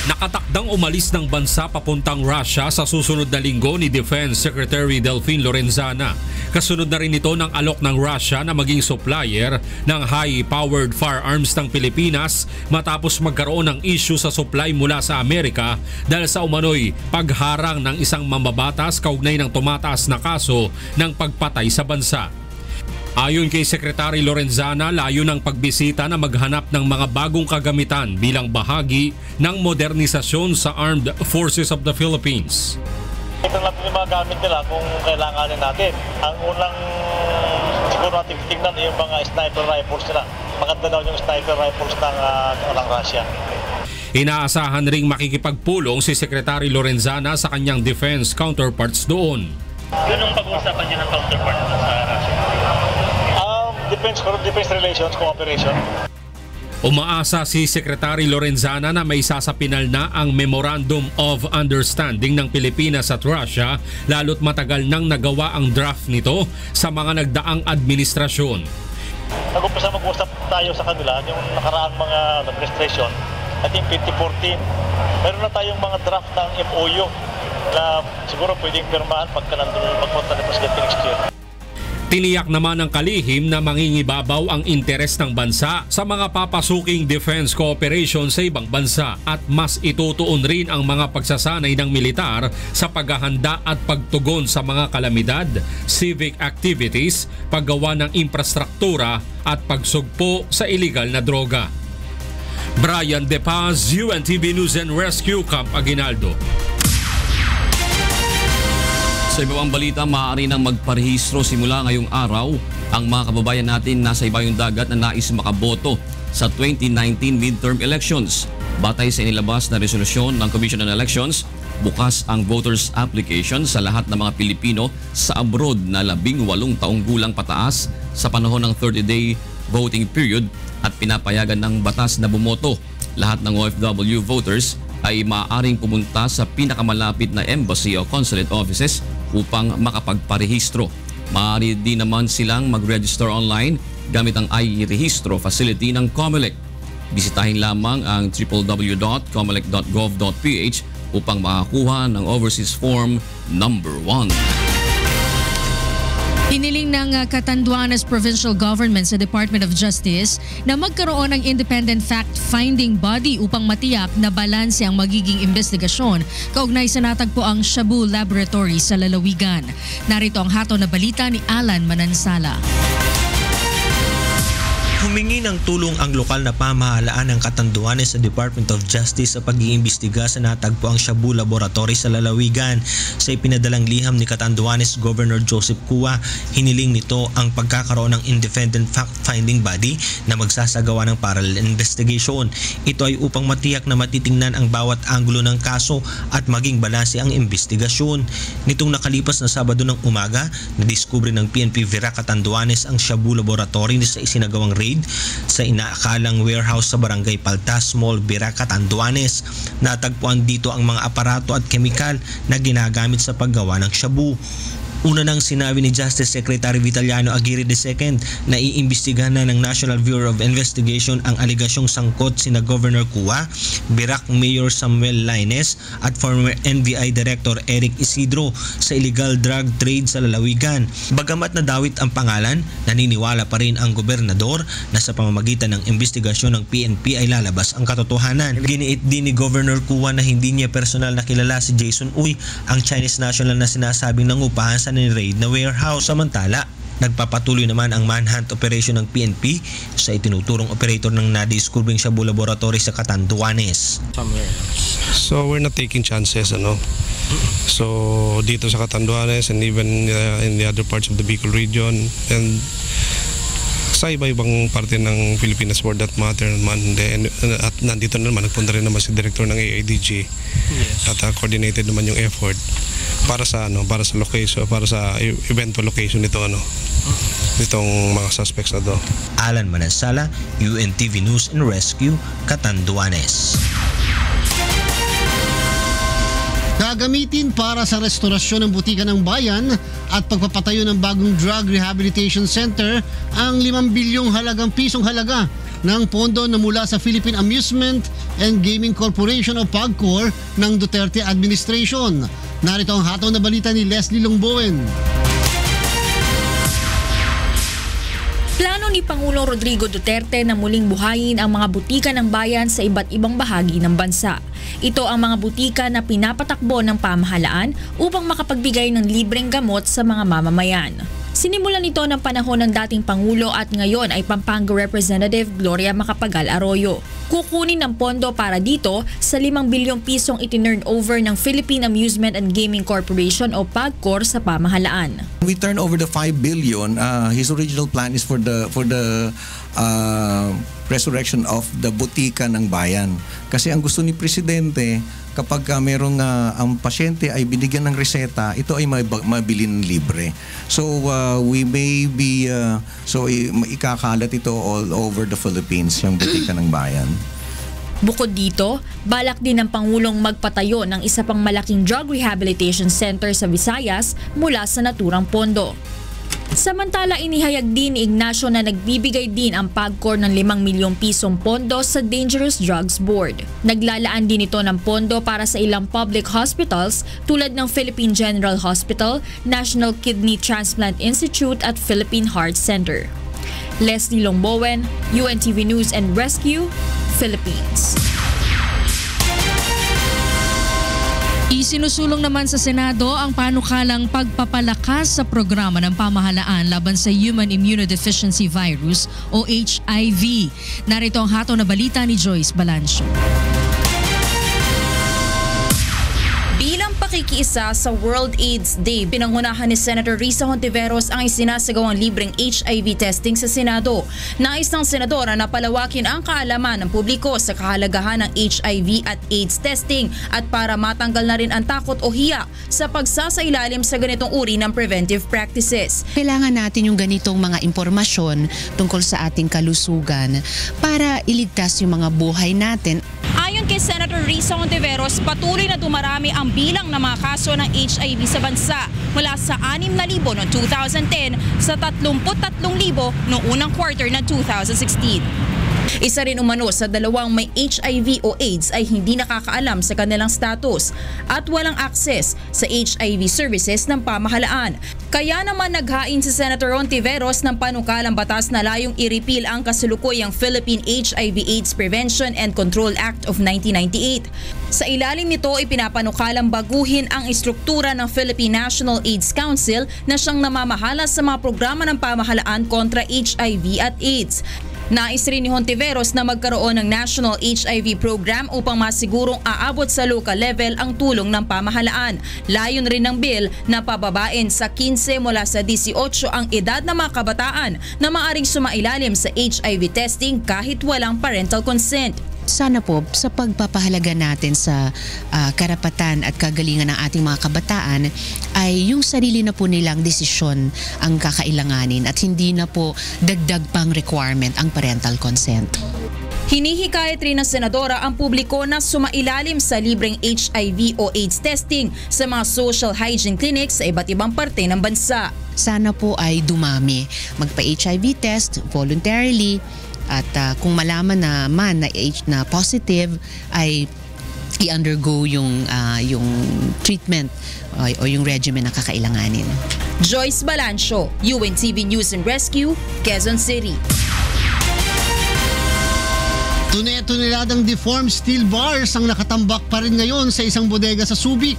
Nakatakdang umalis ng bansa papuntang Russia sa susunod na linggo ni Defense Secretary Delfin Lorenzana. Kasunod na rin ito ng alok ng Russia na maging supplier ng high-powered firearms ng Pilipinas matapos magkaroon ng issue sa supply mula sa Amerika dahil sa umano'y pagharang ng isang mambabatas kaugnay ng tumataas na kaso ng pagpatay sa bansa. Ayon kay Secretary Lorenzana, layo ng pagbisita na maghanap ng mga bagong kagamitan bilang bahagi ng modernisasyon sa Armed Forces of the Philippines. Ito natin yung mga gamit nila kung kailanganin natin. Ang unang siguro natin tingnan yung mga sniper rifles nila. Maganda daw yung sniper rifles ng Russia. Inaasahan ring makikipagpulong si Secretary Lorenzana sa kanyang defense counterparts doon. Ganong pag-uusapan niyo ng counterpart sa Russia? Defense relations, cooperation. Umaasa si Secretary Lorenzana na may sasapinal na ang Memorandum of Understanding ng Pilipinas at Russia lalo't matagal nang nagawa ang draft nito sa mga nagdaang administrasyon. Nag-umpisa mag-usap tayo sa kanila yung nakaraang mga administration. I think 2014, meron na tayong mga draft ng MOU na siguro pwedeng pirmahan pagpunta ni Presidente next year. Tiniyak naman ng kalihim na mangingibabaw ang interes ng bansa sa mga papasuking defense cooperation sa ibang bansa at mas itutuon rin ang mga pagsasanay ng militar sa paghahanda at pagtugon sa mga kalamidad, civic activities, paggawa ng infrastruktura at pagsugpo sa iligal na droga. Brian De Paz, UNTV News and Rescue, Camp Aguinaldo. Sa iba pang balita, maaari nang magparehistro simula ngayong araw ang mga kababayan natin nasa ibayong dagat na nais makaboto sa 2019 midterm elections. Batay sa inilabas na resolusyon ng Commission on Elections, bukas ang voters application sa lahat ng mga Pilipino sa abroad na 18 taong gulang pataas sa panahon ng 30-day voting period at pinapayagan ng batas na bumoto. Lahat ng OFW voters ay maaaring pumunta sa pinakamalapit na embassy o consulate offices upang makapagparehistro. Maaari din naman silang mag-register online gamit ang iRehistro facility ng COMELEC. Bisitahin lamang ang www.comelec.gov.ph upang makakuha ng Overseas Form number 1. Hiniling ng Catanduanes Provincial Government sa Department of Justice na magkaroon ng independent fact-finding body upang matiyak na balanse ang magiging investigasyon kaugnay sa natagpoang Shabu Laboratory sa Lalawigan. Narito ang hatol na balita ni Alan Manansala. Humingi ng tulong ang lokal na pamahalaan ng Catanduanes sa Department of Justice sa pag-iimbestiga sa natagpuang Shabu Laboratory sa Lalawigan. Sa ipinadalang liham ni Catanduanes Governor Joseph Cua, hiniling nito ang pagkakaroon ng independent fact-finding body na magsasagawa ng parallel investigation. Ito ay upang matiyak na matitingnan ang bawat anggulo ng kaso at maging balanse ang investigasyon. Nitong nakalipas na Sabado ng umaga, nadiskubre ng PNP Virac Catanduanes ang Shabu Laboratory sa isinagawang raid sa inaakalang warehouse sa Barangay Paltas Mall, Virac, Catanduanes. Natagpuan dito ang mga aparato at kemikal na ginagamit sa paggawa ng shabu. Una nang sinabi ni Justice Secretary Vitaliano Aguirre II na iimbestigahan na ng National Bureau of Investigation ang aligasyong sangkot sina Governor Cua, Virac Mayor Samuel Laines at former NBI Director Eric Isidro sa illegal drug trade sa Lalawigan. Bagamat nadawit ang pangalan, naniniwala pa rin ang gobernador na sa pamamagitan ng investigasyon ng PNP ay lalabas ang katotohanan. Giniit din ni Governor Cua na hindi niya personal na kilala si Jason Uy, ang Chinese national na sinasabing nangupahan sa ni-raid na warehouse. Samantala, nagpapatuloy naman ang manhunt operation ng PNP sa itinuturong operator ng nadiskubring Shabu Laboratory sa Catanduanes. So we're not taking chances, So dito sa Catanduanes and even in the other parts of the Bicol region and sa iba-ibang parte ng Pilipinas for that matter naman. At nandito naman, nagpunta rin naman si Director ng AIDG at coordinated naman yung effort para sa location, para sa eventual location nito nitong mga suspects na to. Alan Manansala, UNTV News and Rescue, Catanduanes. Gagamitin para sa restorasyon ng butika ng bayan at pagpapatayo ng bagong drug rehabilitation center ang 5 bilyong pisong halaga ng pondo na mula sa Philippine Amusement and Gaming Corporation o PAGCOR ng Duterte administration. Narito ang hataw na balita ni Leslie Longbowen. Plano ni Pangulong Rodrigo Duterte na muling buhayin ang mga butika ng bayan sa iba't ibang bahagi ng bansa. Ito ang mga butika na pinapatakbo ng pamahalaan upang makapagbigay ng libreng gamot sa mga mamamayan. Sinimulan ito ng panahon ng dating Pangulo at ngayon ay Pampanga Representative Gloria Macapagal Arroyo. Kukunin ng pondo para dito sa 5 bilyong pisong itinurn over ng Philippine Amusement and Gaming Corporation o PAGCOR sa pamahalaan. We turn over the 5 billion. His original plan is for the resurrection of the butika ng bayan. Kasi ang gusto ni Presidente, kapag merong ang pasyente ay binigyan ng reseta, ito ay mabili ng libre. So we may be ikakalat ito all over the Philippines, yung butika ng bayan. Bukod dito, balak din ng Pangulong magpatayo ng isa pang malaking drug rehabilitation center sa Visayas mula sa naturang pondo. Samantala, inihayag din ni Ignacio na nagbibigay din ang PAGCOR ng 5 milyong pisong pondo sa Dangerous Drugs Board. Naglalaan din ito ng pondo para sa ilang public hospitals tulad ng Philippine General Hospital, National Kidney Transplant Institute at Philippine Heart Center. Leslie Longbowen, UNTV News and Rescue, Philippines. Isinusulong naman sa Senado ang panukalang pagpapalakas sa programa ng pamahalaan laban sa Human Immunodeficiency Virus o HIV. Narito ang hatol na balita ni Joyce Balancio. Bilang pakikiisa sa World AIDS Day, pinangunahan ni Senator Risa Hontiveros ang isinasagawang libreng HIV testing sa Senado. Nais ng senadora na palawakin ang kaalaman ng publiko sa kahalagahan ng HIV at AIDS testing at para matanggal na rin ang takot o hiya sa pagsasailalim sa ganitong uri ng preventive practices. Kailangan natin yung ganitong mga impormasyon tungkol sa ating kalusugan para iligtas yung mga buhay natin. Ayon kay Senator Risa Hontiveros, patuloy na dumarami ang bilang ng mga kaso ng HIV sa bansa mula sa 6,000 noong 2010 sa 33,000 noong unang quarter ng 2016. Isa rin umano sa dalawang may HIV o AIDS ay hindi nakakaalam sa kanilang status at walang access sa HIV services ng pamahalaan. Kaya naman naghain si Senator Hontiveros ng panukalang batas na layong i-repeal ang kasalukuyang Philippine HIV/AIDS Prevention and Control Act of 1998. Sa ilalim nito, ipinapanukalang baguhin ang istruktura ng Philippine National AIDS Council na siyang namamahala sa mga programa ng pamahalaan kontra HIV at AIDS. Nais rin ni Hontiveros na magkaroon ng National HIV Program upang masigurong aabot sa local level ang tulong ng pamahalaan. Layon rin ng bill na pababain sa 15 mula sa 18 ang edad ng mga kabataan na maaring sumailalim sa HIV testing kahit walang parental consent. Sana po sa pagpapahalaga natin sa karapatan at kagalingan ng ating mga kabataan ay yung sarili na po nilang desisyon ang kakailanganin at hindi na po dagdag pang requirement ang parental consent. Hinihikayat rin ng senadora ang publiko na sumailalim sa libreng HIV o AIDS testing sa mga social hygiene clinics sa iba't ibang parte ng bansa. Sana po ay dumami, magpa-HIV test voluntarily. At kung malaman naman na positive ay i-undergo yung treatment o yung regimen na kakailanganin. Joyce Balancio, UNTV News and Rescue, Quezon City. Tunay-tuneladang deformed steel bars ang nakatambak pa rin ngayon sa isang bodega sa Subic.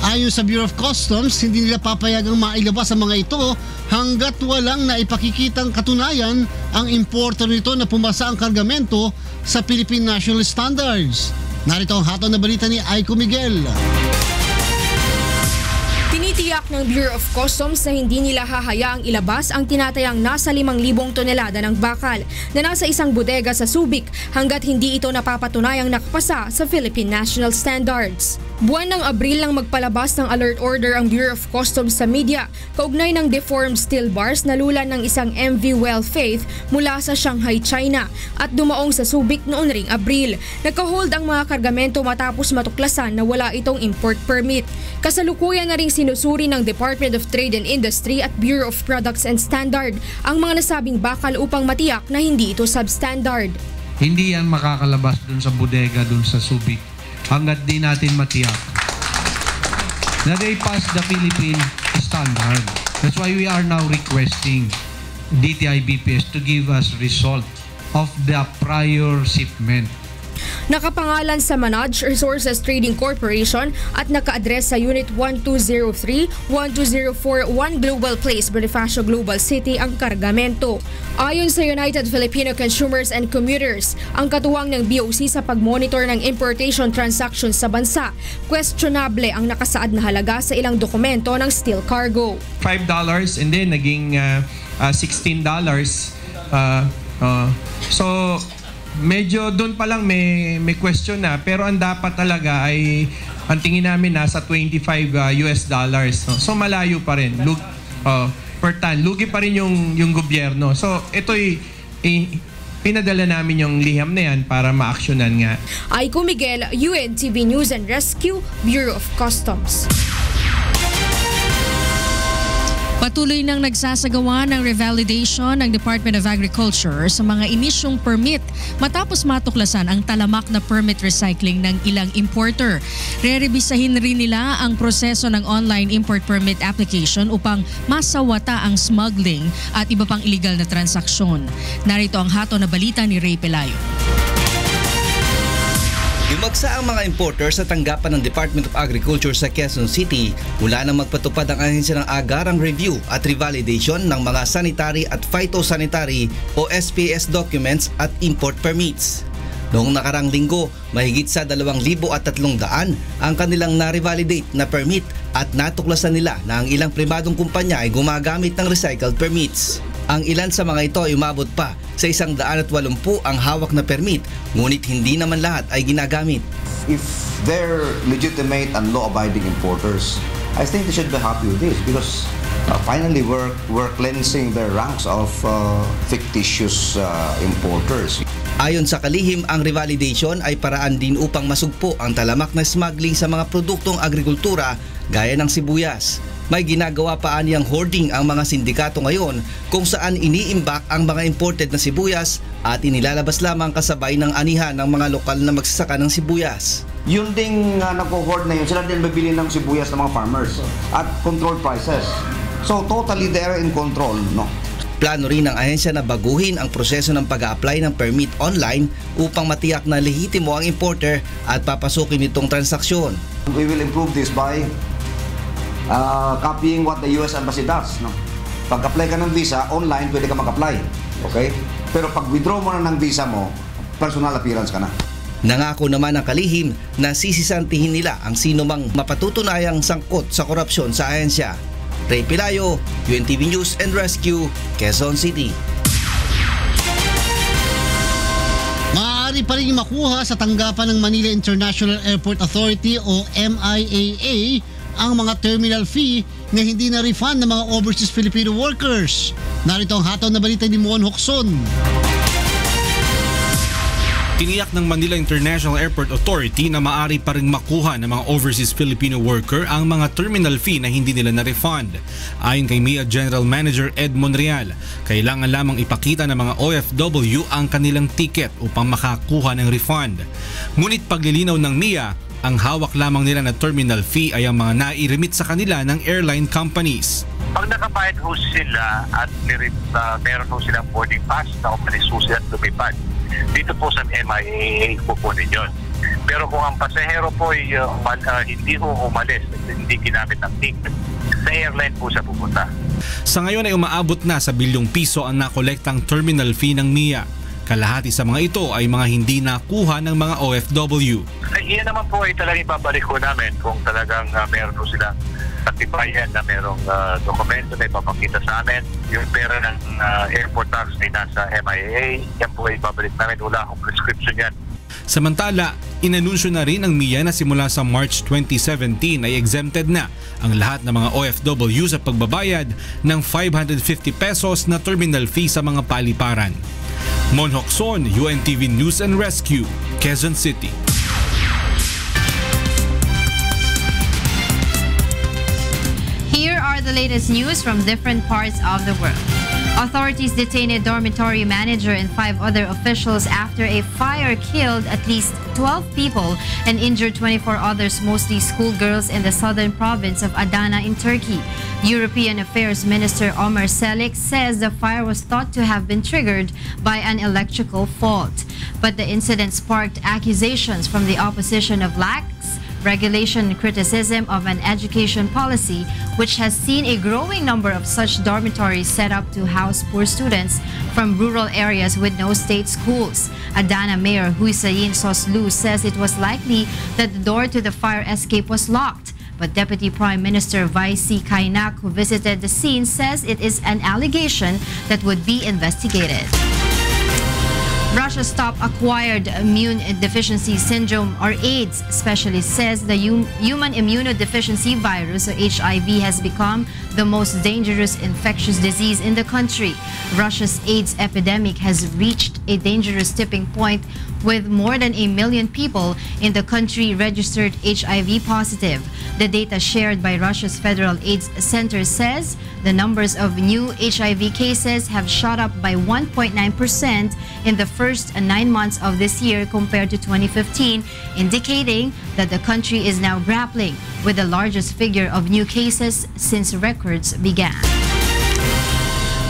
Ayon sa Bureau of Customs, hindi nila papayagang mailabas ang mga ito hanggat walang naipakikitang katunayan ang importer nito na pumasa ang kargamento sa Philippine National Standards. Narito ang hatol na balita ni Aiko Miguel. Tinitiyak ng Bureau of Customs na hindi nila hahayaang ilabas ang tinatayang nasa 5,000 tonelada ng bakal na nasa isang bodega sa Subic hanggat hindi ito napapatunayang nakapasa sa Philippine National Standards. Buwan ng Abril lang magpalabas ng alert order ang Bureau of Customs sa media kaugnay ng deformed steel bars na lulan ng isang MV Well Faith mula sa Shanghai, China at dumaong sa Subic noon ring Abril. Nagka-hold ang mga kargamento matapos matuklasan na wala itong import permit. Kasalukuyan na ring sinusuri ng Department of Trade and Industry at Bureau of Products and Standard ang mga nasabing bakal upang matiyak na hindi ito substandard. Hindi yan makakalabas dun sa bodega dun sa Subic hanggat di natin matiyak na they pass the Philippine standard. That's why we are now requesting DTI BPS to give us result of the prior shipment. Nakapangalan sa Manage Resources Trading Corporation at naka-address sa Unit 1203, 1204, 1 Global Place, Bonifacio Global City ang kargamento. Ayon sa United Filipino Consumers and Commuters, ang katuwang ng BOC sa pagmonitor ng importation transactions sa bansa, questionable ang nakasaad na halaga sa ilang dokumento ng steel cargo. $5 and then naging $16. So medyo doon pa lang may question na, pero ang dapat talaga ay ang tingin namin nasa $25 US. No? So malayo pa rin per ton. Lugi pa rin yung gobyerno. So ito'y pinadala namin yung liham na yan para ma-actionan nga. Aiko Miguel, UNTV News and Rescue, Bureau of Customs. Patuloy nang nagsasagawa ng revalidation ng Department of Agriculture sa mga inisyong permit matapos matuklasan ang talamak na permit recycling ng ilang importer. Rerebisahin rin nila ang proseso ng online import permit application upang masawata ang smuggling at iba pang illegal na transaksyon. Narito ang hato na balita ni Ray Pelayo. Dumagsa ang mga importer sa tanggapan ng Department of Agriculture sa Quezon City mula nang magpatupad ang ahensya ng agarang review at revalidation ng mga sanitary at phytosanitary o SPS documents at import permits. Noong nakarang linggo, mahigit sa 2,300 ang kanilang na-revalidate na permit at natuklasan nila na ang ilang pribadong kumpanya ay gumagamit ng recycled permits. Ang ilan sa mga ito ay umabot pa sa 180 ang hawak na permit, ngunit hindi naman lahat ay ginagamit. If they're legitimate and law-abiding importers, I think they should be happy with this because finally we're cleansing their ranks of fictitious importers. Ayon sa kalihim, ang revalidation ay paraan din upang masugpo ang talamak na smuggling sa mga produktong agrikultura gaya ng sibuyas. May ginagawa pa niyang hoarding ang mga sindikato ngayon kung saan iniimbak ang mga imported na sibuyas at inilalabas lamang kasabay ng anihan ng mga lokal na magsasaka ng sibuyas. Yun ding nag-hoard na yun, sila din bibili ng sibuyas ng mga farmers at controlled prices. So totally they're in control, no? Plano rin ng ahensya na baguhin ang proseso ng pag-a-apply ng permit online upang matiyak na lehitimo ang importer at papasukin itong transaksyon. We will improve this by copying what the US Embassy does. No? Pag-apply ka ng visa, online pwede ka mag-apply. Okay? Pero pag withdraw mo na ng visa mo, personal appearance ka na. Nangako naman ang kalihim na sisisantihin nila ang sinumang mapatutunayang sangkot sa korupsyon sa ahensya. Ray Pelayo, UNTV News and Rescue, Quezon City. Maaari pa rin makuha sa tanggapan ng Manila International Airport Authority o MIAA ang mga terminal fee na hindi na refund ng mga overseas Filipino workers. Narito ang hataw na balita ni Mon Hokson. Tiniyak ng Manila International Airport Authority na maaari pa rin makuha ng mga overseas Filipino worker ang mga terminal fee na hindi nila na-refund. Ayon kay MIA General Manager Ed Monreal, kailangan lamang ipakita ng mga OFW ang kanilang ticket upang makakuha ng refund. Ngunit paglilinaw ng MIA, ang hawak lamang nila na terminal fee ay ang mga nai-remit sa kanila ng airline companies. Pag nakabayad ho sila at meron ho silang boarding pass na umalis ho sila at lumipad, dito po sa MIAA pupunin yun. Pero kung ang pasahero po ay hindi ho umalis at hindi ginamit ang ticket, sa airline po siya pupunta. Sa ngayon ay umaabot na sa bilyong piso ang nakolektang terminal fee ng MIA. Kalahati sa mga ito ay mga hindi nakuha ng mga OFW. Iyan naman po ay talagang ibabalik ko namin kung talagang meron po silang katibayan na merong dokumento na ipapakita sa amin. Yung pera ng airport tax ay nasa MIAA, yan po ay ibabalik namin. Wala akong prescription yan. Samantala, inanunsyo na rin ng MIA na simula sa March 2017 ay exempted na ang lahat ng mga OFW sa pagbabayad ng 550 pesos na terminal fee sa mga paliparan. Mon Hokson, UNTV News and Rescue, Quezon City. Here are the latest news from different parts of the world. Authorities detained a dormitory manager and 5 other officials after a fire killed at least 12 people and injured 24 others, mostly schoolgirls, in the southern province of Adana in Turkey. European Affairs Minister Omar Selik says the fire was thought to have been triggered by an electrical fault. but the incident sparked accusations from the opposition of lax regulation and criticism of an education policy which has seen a growing number of such dormitories set up to house poor students from rural areas with no state schools. Adana Mayor Huisayin Soslu says it was likely that the door to the fire escape was locked. But Deputy Prime Minister Vaisi Kainak, who visited the scene, says it is an allegation that would be investigated. Russia's top acquired immune deficiency syndrome, or AIDS, specialist says the human immunodeficiency virus, or HIV, has become the most dangerous infectious disease in the country. Russia's AIDS epidemic has reached a dangerous tipping point with more than 1 million people in the country registered HIV positive. The data shared by Russia's Federal AIDS Center says the numbers of new HIV cases have shot up by 1.9% in the first 9 months of this year compared to 2015, indicating that the country is now grappling with the largest figure of new cases since records began.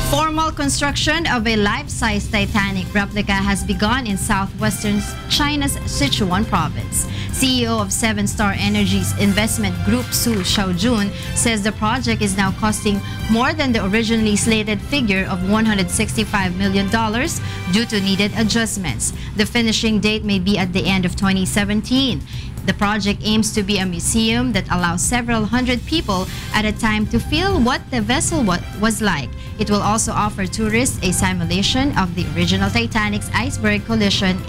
Formal construction of a life-size Titanic replica has begun in southwestern China's Sichuan province. CEO of Seven Star Energy's investment group, Su Xiaojun, says the project is now costing more than the originally slated figure of $165 million due to needed adjustments. The finishing date may be at the end of 2017. The project aims to be a museum that allows several hundred people at a time to feel what the vessel was like. It will also offer tourists a simulation of the original Titanic's iceberg collision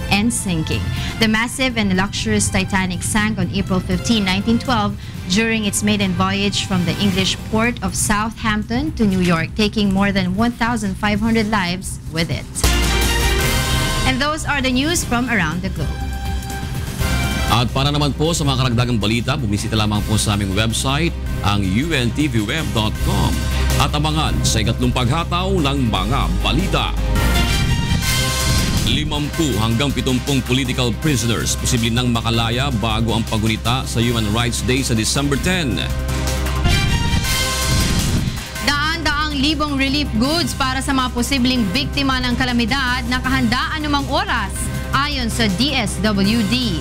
and sinking. The massive and luxurious Titanic sank on April 15, 1912 during its maiden voyage from the English port of Southampton to New York, taking more than 1,500 lives with it. And those are the news from around the globe. At para naman po sa mga karagdagang balita, bumisita lamang po sa aming website, ang untvweb.com. At abangan sa ikatlong paghataw ng mga balita. 50 hanggang 70 political prisoners posible nang makalaya bago ang paggunita sa Human Rights Day sa December 10. Daan-daang libong relief goods para sa mga posibleng biktima ng kalamidad nakahanda anumang oras ayon sa DSWD.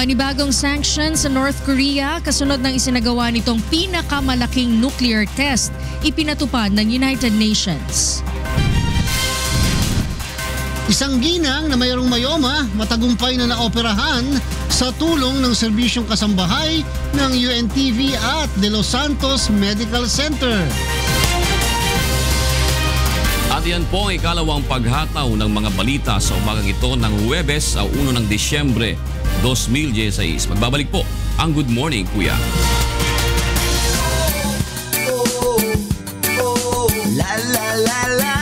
Panibagong sanctions sa North Korea kasunod ng isinagawa nitong pinakamalaking nuclear test ipinatupad ng United Nations. Isang ginang na mayroong mayoma matagumpay na naoperahan sa tulong ng serbisyong kasambahay ng UNTV at De Los Santos Medical Center. At yan po ang ikalawang paghataw ng mga balita sa umagang ito ng Huwebes sa 1 ng Disyembre 2016. Magbabalik po ang Good Morning, Kuya. La la la la.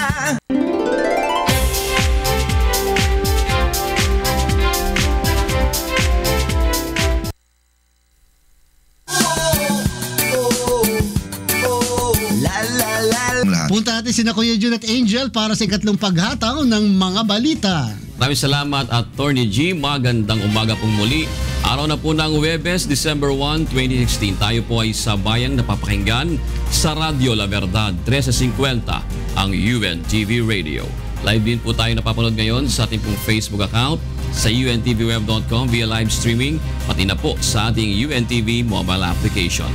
Punta natin sina Kuya Jun at Angel para sa ikatlong paghataw ng mga balita. Maraming salamat, Attorney G. Magandang umaga pong muli. Araw na po ng Huwebes, December 1, 2016. Tayo po ay sabayang napapakinggan sa Radyo La Verdad 1350, ang UNTV Radio. Live din po tayo napapanood ngayon sa ating pong Facebook account, sa untvweb.com via live streaming, pati na po sa ating UNTV mobile application.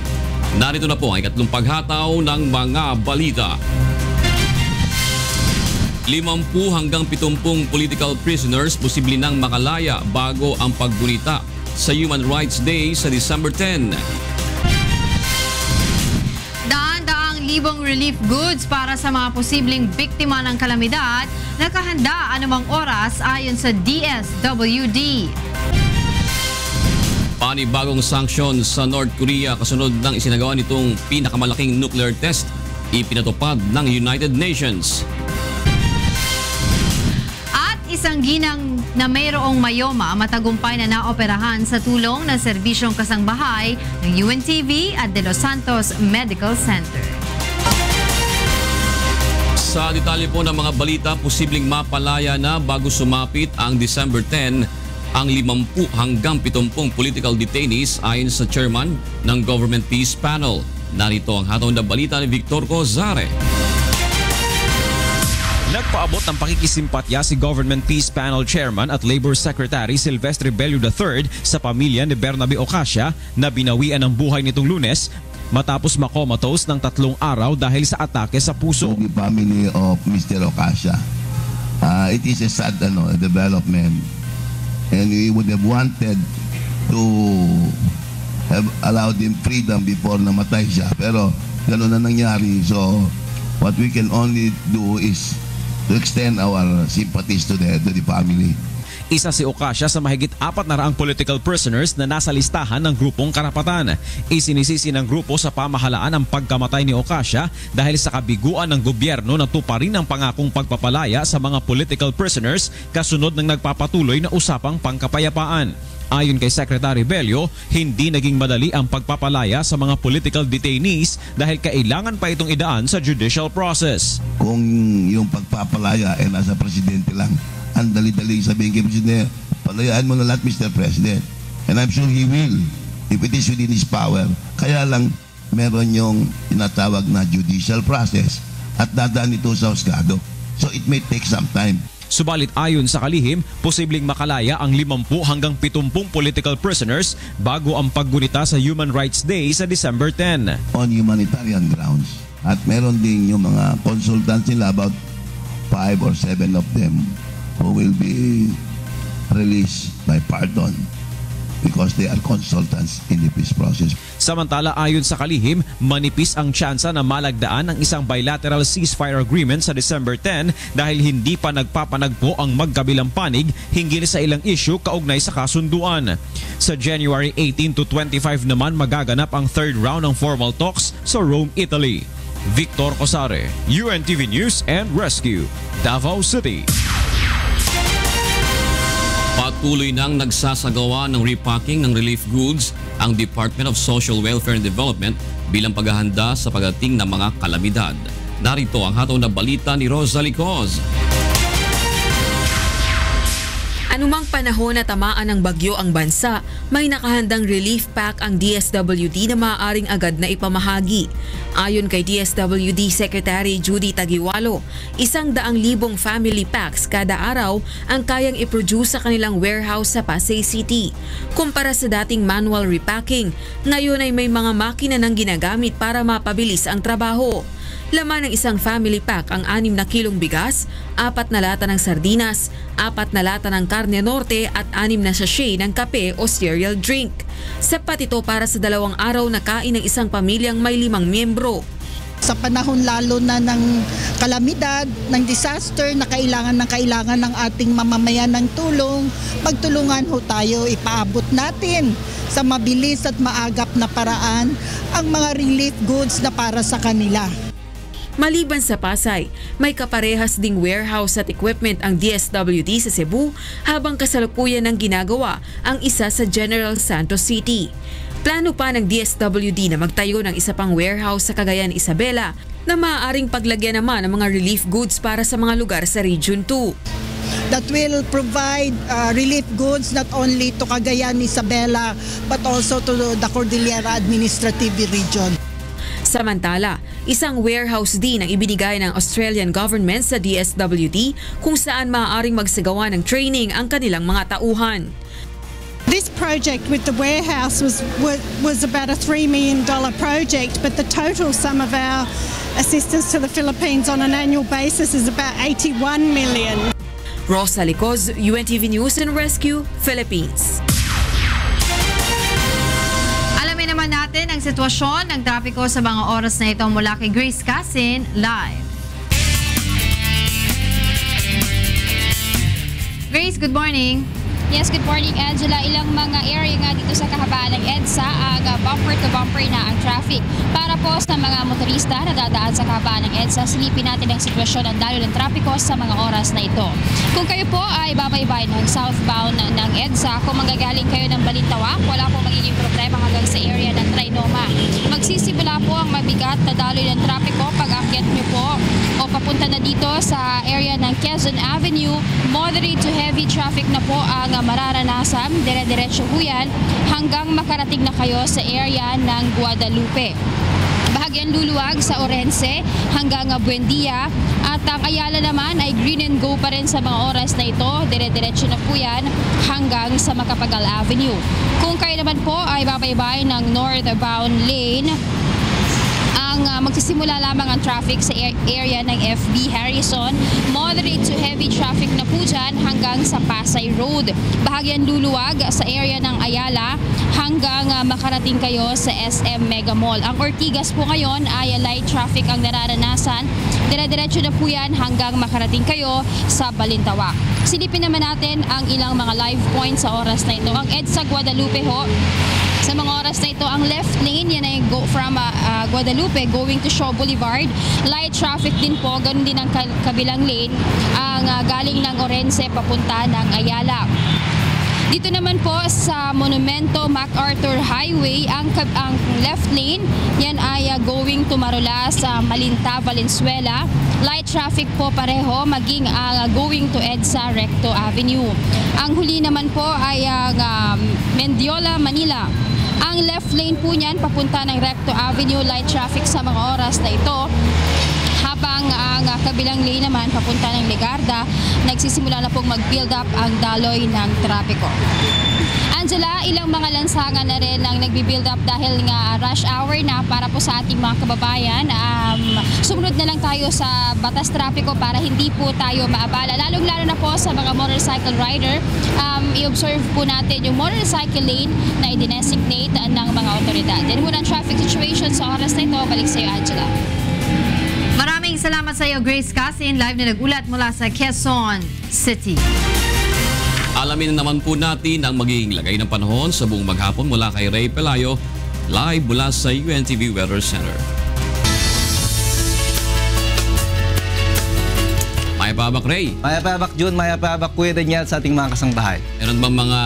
Narito na po ang ikatlong paghataw ng mga balita. 50 hanggang 70 political prisoners posible nang makalaya bago ang paggunita sa Human Rights Day sa December 10. Daan-daang libong relief goods para sa mga posibleng biktima ng kalamidad nakahanda anumang oras ayon sa DSWD. Panibagong sanksyon sa North Korea kasunod ng isinagawa nitong pinakamalaking nuclear test ipinatupad ng United Nations. Isang ginang na mayroong mayoma matagumpay na naoperahan sa tulong ng serbisyong kasangbahay ng UNTV at De Los Santos Medical Center. Sa detalye po ng mga balita, posibleng mapalaya na bago sumapit ang December 10 ang 50 hanggang 70 political detainees ayon sa chairman ng Government Peace Panel. Narito ang hataw na balita ni Victor Cozare. Nagpaabot ng pakikisimpatya si Government Peace Panel Chairman at Labor Secretary Silvestre Bello III sa pamilya ni Bernabe Ocasio na binawian ng buhay nitong Lunes matapos makomatose ng 3 araw dahil sa atake sa puso. The family of Mr. Ocasio, it is a sad development, and we would have wanted to have allowed him freedom before namatay siya, pero gano'n na nangyari. So what we can only do is to extend our sympathies to the family. Isa si Ocasio sa mahigit 400 political prisoners na nasa listahan ng grupong karapatan. Isinisisi ng grupo sa pamahalaan ang pagkamatay ni Ocasio dahil sa kabiguan ng gobyerno na tuparin ang pangakong pagpapalaya sa mga political prisoners kasunod ng nagpapatuloy na usapang pangkapayapaan. Ayon kay Secretary Bello, hindi naging madali ang pagpapalaya sa mga political detainees dahil kailangan pa itong idaan sa judicial process. Kung yung pagpapalaya ay nasa presidente lang, ang dali-dali sabihin kay Presidente, palayaan mo na lahat, Mr. President. And I'm sure he will, if it is within his power. Kaya lang, meron yung tinatawag na judicial process at dadaan ito sa husgado. So it may take some time. Subalit ayon sa kalihim, posibleng makalaya ang 50 hanggang 70 political prisoners bago ang paggunita sa Human Rights Day sa December 10. On humanitarian grounds. At meron din yung mga consultants nila, about 5 or 7 of them who will be released by pardon because they are consultants in the peace process. Samantala ayon sa kalihim, manipis ang tsansa na malagdaan ang isang bilateral ceasefire agreement sa December 10 dahil hindi pa nagpapanagpo ang magkabilang panig hinggil sa ilang issue kaugnay sa kasunduan. Sa January 18 to 25 naman magaganap ang third round ng formal talks sa Rome, Italy. Victor Cosare, UNTV News and Rescue, Davao City. Patuloy nang nagsasagawa ng repacking ng relief goods ang Department of Social Welfare and Development bilang paghahanda sa pagdating ng mga kalamidad. Narito ang hataw na balita ni Rosalie Coz. Anumang panahon na tamaan ng bagyo ang bansa, may nakahandang relief pack ang DSWD na maaaring agad na ipamahagi. Ayon kay DSWD Secretary Judy Tagiwalo, 100,000 family packs kada araw ang kayang i-produce sa kanilang warehouse sa Pasay City. Kumpara sa dating manual repacking, ngayon ay may mga makina nang ginagamit para mapabilis ang trabaho. Laman ng isang family pack ang 6 na kilong bigas, 4 na lata ng sardinas, 4 na lata ng karne norte at 6 na sachet ng kape o cereal drink. Sapat ito para sa 2 araw na kain ng isang pamilyang may 5 miyembro. Sa panahon lalo na ng kalamidad, ng disaster na kailangan ng ating mamamayan ng tulong, magtulungan ho tayo, ipaabot natin sa mabilis at maagap na paraan ang mga relief goods na para sa kanila. Maliban sa Pasay, may kaparehas ding warehouse at equipment ang DSWD sa Cebu habang kasalukuyan ng ginagawa ang isa sa General Santos City. Plano pa ng DSWD na magtayo ng isa pang warehouse sa Cagayan, Isabela na maaaring paglagyan naman ng mga relief goods para sa mga lugar sa Region 2. That will provide relief goods not only to Cagayan, Isabela but also to the Cordillera Administrative Region. Samantala, isang warehouse din ang ibinigay ng Australian government sa DSWD kung saan maaaring magsagawa ng training ang kanilang mga tauhan. This project with the warehouse was about a $3 million project, but the total sum of our assistance to the Philippines on an annual basis is about $81 million. Rosalie Coz, UNTV News and Rescue, Philippines. Alamin naman natin ang sitwasyon ng trapiko sa mga oras na ito mula kay Grace Casin, live. Grace, good morning. Yes, good morning, Angela. Ilang mga area nga dito sa kahabaan ng EDSA ang bumper to bumper na ang traffic. Para po sa mga motorista na dadaan sa kahabaan ng EDSA, silipin natin ang sitwasyon ng daloy ng trapiko sa mga oras na ito. Kung kayo po ay babaybay ng southbound ng EDSA, kung manggagaling kayo ng Balintawak, wala pong magiging problema hanggang sa area ng Trinoma. Magsisimula po ang mabigat na daloy ng trapiko pag akyat nyo po o papunta na dito sa area ng Quezon Avenue. Moderate to heavy traffic na po ang mararanasan, dire-diretso po yan hanggang makarating na kayo sa area ng Guadalupe. Bahagyang luluwag sa Orense hanggang Buendia. At ang Ayala naman ay green and go pa rin sa mga oras na ito. Dire-diretso na po yan hanggang sa Macapagal Avenue. Kung kayo naman po ay babaybay ng northbound lane, magsisimula lamang ang traffic sa area ng FB Harrison. Moderate to heavy traffic na po dyan hanggang sa Pasay Road. Bahagyang luluwag sa area ng Ayala hanggang makarating kayo sa SM Mega Mall. Ang Ortigas po ngayon ay light traffic ang nararanasan. Dire-diretso na po yan hanggang makarating kayo sa Balintawak. Silipin naman natin ang ilang mga live points sa oras na ito. Ang EDSA Guadalupe ho, sa mga oras na ito, ang left lane, yan ay go from Guadalupe going to Shaw Boulevard. Light traffic din po, ganun din ang kabilang lane, ang galing ng Orense papunta ng Ayala. Dito naman po sa Monumento MacArthur Highway, ang left lane, yan ay going to Marolas, Malinta, Valenzuela. Light traffic po pareho, maging going to EDSA Recto Avenue. Ang huli naman po ay Mendiola, Manila. Ang left lane po niyan papunta ng Recto Avenue, light traffic sa mga oras na ito. Habang ang kabilang lane naman papunta ng Legarda, nagsisimula na pong mag-build up ang daloy ng trapiko. Angela, ilang mga lansangan na rin ang nagbi-build up dahil nga rush hour na para po sa ating mga kababayan. Sumunod na lang tayo sa batas trapiko para hindi po tayo maabala. Lalong-lalo na po sa mga motorcycle rider. I-observe po natin yung motorcycle lane na i-designate ng mga otoridad. Yan muna ang traffic situation sa oras na ito. Balik sa iyo, Angela. Maraming salamat sa iyo, Grace Casin, live na nag-ulat mula sa Quezon City. Alamin naman po natin ang magiging lagay ng panahon sa buong maghapon mula kay Ray Pelayo, live mula sa UNTV Weather Center. Mayapabak, Ray. Mayapabak, June. Mayapabak, Kuya Daniel, sa ating mga kasangbahay. Meron bang mga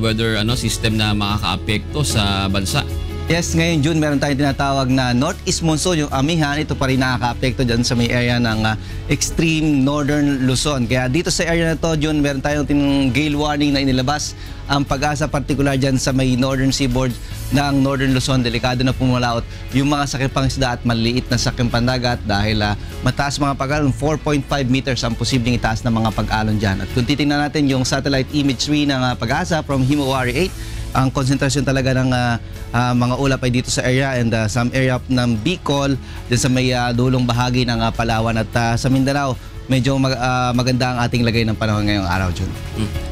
weather system na makaka-apekto sa bansa? Yes, ngayon June, meron tayong tinatawag na Northeast Monsoon, yung amihan. Ito pa rin nakaka-apekto dyan sa may area ng extreme northern Luzon. Kaya dito sa area na to, June, meron tayong gale warning na inilabas. Ang Pag-asa particular dyan sa may northern seaboard ng northern Luzon, delikado na pumulaot yung mga sakit pangisda at maliit na sakit pandagat dahil mataas mga pag-alon, 4.5 meters ang posibleng itaas ng mga pag-alon dyan. At kung titingnan natin yung satellite imagery ng Pag-asa from Himawari 8, ang konsentrasyon talaga ng mga ulap ay dito sa area and some area ng Bicol, din sa may dulong bahagi ng Palawan at sa Mindanao. Medyo maganda ang ating lagay ng panahon ngayong araw, Jun.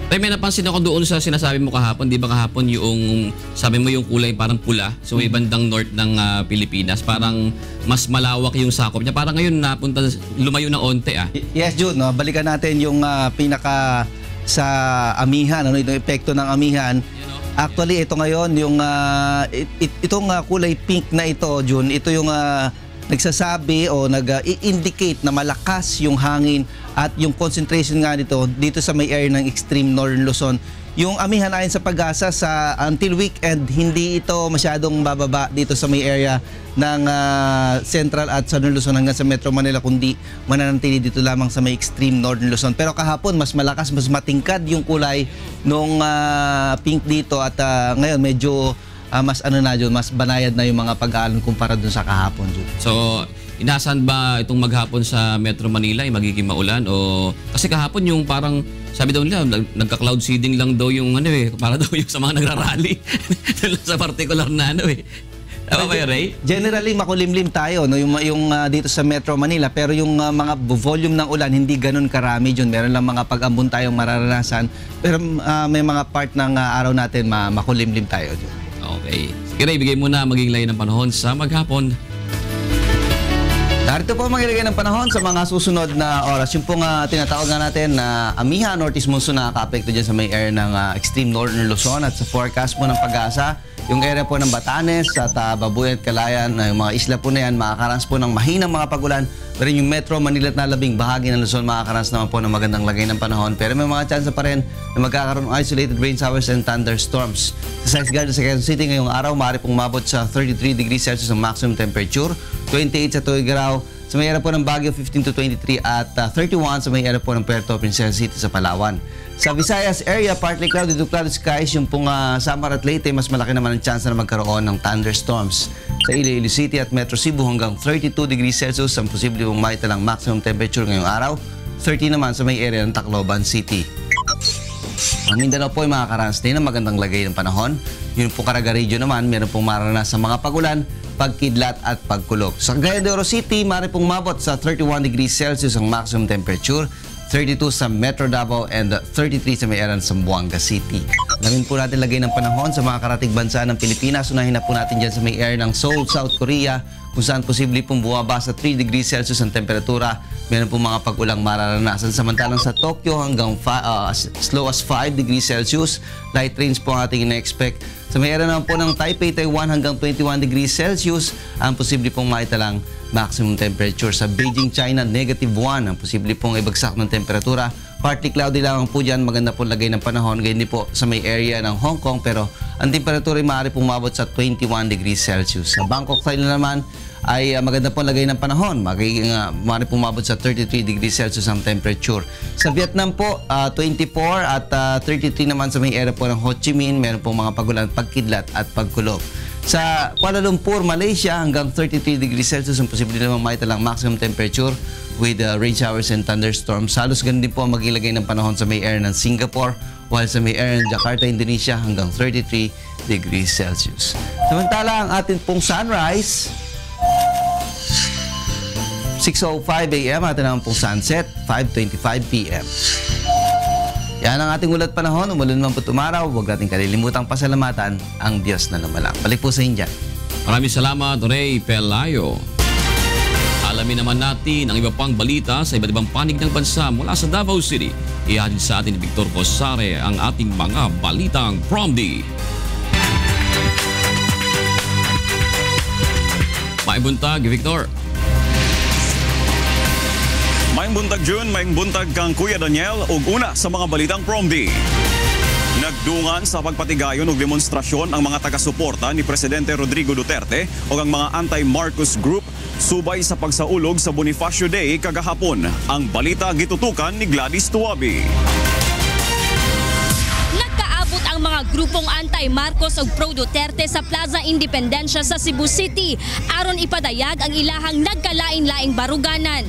Tay, may napansin ako doon sa sinasabi mo kahapon, di ba kahapon yung, sabi mo yung kulay parang pula, so may bandang north ng Pilipinas, parang mas malawak yung sakop niya. Parang ngayon napunta, lumayo ng onte Yes, Jun, balikan natin yung pinaka sa amihan, itong epekto ng amihan. Actually, ito ngayon, yung itong kulay pink na ito, June, ito yung nagsasabi o nag-indicate na malakas yung hangin at yung concentration nga dito sa may area ng extreme northern Luzon. Yung amihan ayon sa Pag-asa sa until weekend, hindi ito masyadong bababa dito sa may area ng Central at Southern Luzon hanggang sa Metro Manila, kundi mananatili dito lamang sa may extreme northern Luzon. Pero kahapon, mas malakas, mas matingkad yung kulay nung pink dito at ngayon medyo mas mas banayad na yung mga pag-aalon kumpara dun sa kahapon. So, inasahan ba itong maghapon sa Metro Manila ay magiging maulan o kasi kahapon yung parang sabi daw nila nagka-cloud seeding lang daw yung para daw yung sa mga nagrarally sa particular na Tama ba yun, Ray? Generally, makulimlim tayo yung dito sa Metro Manila, pero yung mga volume ng ulan hindi ganun karami dyan. Meron lang mga pag-ambon tayong mararanasan, pero may mga part ng araw natin makulimlim tayo dyan. Okay. Sige, Ray, bigay mo na magiging layo ng panahon sa maghapon. Narito po magiging ng panahon sa mga susunod na oras. Yung pong tinatawag na natin na amihan, Northeast Monsoon, nakaka-apekto dyan sa may area ng extreme northern Luzon. At sa forecast po ng Pag-asa, yung area po ng Batanes at Babuyan at Calayan, yung mga isla po na yan, makakaranas po ng mahinang mga pagulan. Pero yung Metro Manila at nalabing bahagi ng Luzon, makakaranas naman po ng magandang lagay ng panahon. Pero may mga chance pa rin na magkakaroon ng isolated rain showers and thunderstorms. Sa Size Garden sa Quezon City ngayong araw, maaari pong mabot sa 33 degrees Celsius ang maximum temperature, 28 sa Tuguegarao, sa may area po ng Baguio 15 to 23 at 31 sa may area po ng Puerto Princesa City sa Palawan. Sa Visayas area, partly cloudy to cloudy skies. Yung pong Samar at Leyte, mas malaki naman ang chance na magkaroon ng thunderstorms. Sa Iloilo City at Metro Cebu hanggang 32 degrees Celsius ang posible pong maitalang maximum temperature ngayong araw. 30 naman sa may area ng Tacloban City. Ang Mindanao po ay makakaranas din ng magandang lagay ng panahon. Yun po Caraga Region naman, meron pong maranas sa mga pagulan, pagkidlat at pagkulog. Sa Cagayan de Oro City, maaari pong mabot sa 31 degrees Celsius ang maximum temperature. 32 sa Metro Davao and 33 sa may area ng Zamboanga City. Alamin po natin lagay ng panahon sa mga karatig bansa ng Pilipinas. Unahin na po natin dyan sa may area ng Seoul, South Korea, kung saan posible pong bumaba sa 3 degrees Celsius ang temperatura. Meron pong mga pag-ulang mararanasan. Samantalang sa Tokyo hanggang as low as 5 degrees Celsius. Light rains po ang ating ina-expect. Sa may area naman po ng Taipei, Taiwan hanggang 21 degrees Celsius ang posible pong maitalang maximum temperature. Sa Beijing, China, -1 ang posible pong ibagsak ng temperatura. Partly cloudy lamang po dyan, maganda pong lagay ng panahon. Ganyan din po sa may area ng Hong Kong, pero ang temperatura ay maaari pong umabot sa 21 degrees Celsius. Sa Bangkok, Thailand naman ay maganda pong lagay ng panahon. Maaari pong umabot sa 33 degrees Celsius ang temperature. Sa Vietnam po, 24 at 33 naman sa may area po ng Ho Chi Minh. Meron pong mga pagulan, pagkidlat at pagkulog. Sa Kuala Lumpur, Malaysia, hanggang 33 degrees Celsius ang posible namang maitalang maximum temperature with rain showers and thunderstorms. Halos ganun din po ang magilagay ng panahon sa may area ng Singapore, while sa may area ng Jakarta, Indonesia, hanggang 33 degrees Celsius. Samantala, ang atin pong sunrise, 6:05 a.m. Atin naman pong sunset, 5:25 p.m. Yan ang ating ulat panahon. Umulan man po tumaraw, huwag natin kalilimutang pasalamatan ang Diyos na lumalang. Balik po sa inyo dyan. Maraming salamat, Ray Pelayo. Alamin naman natin ang iba pang balita sa iba't ibang panig ng bansa mula sa Davao City. Ihatid sa atin ni Victor Cosare ang ating mga balitang Prom D. Maibuntag, Victor. Maayong buntag June, maayong buntag kang Kuya Daniel ug una sa mga balitang Prom D. Nagdungan sa pagpatigayon og demonstrasyon ang mga taga-suporta ni Presidente Rodrigo Duterte ug ang mga anti-Marcos group subay sa pagsaulog sa Bonifacio Day kagahapon. Ang balita gitutukan ni Gladys Tuabi. Nagkaabot ang mga grupong anti-Marcos ug pro-Duterte sa Plaza Independencia sa Cebu City aron ipadayag ang ilahang nagkalain-laing baruganan.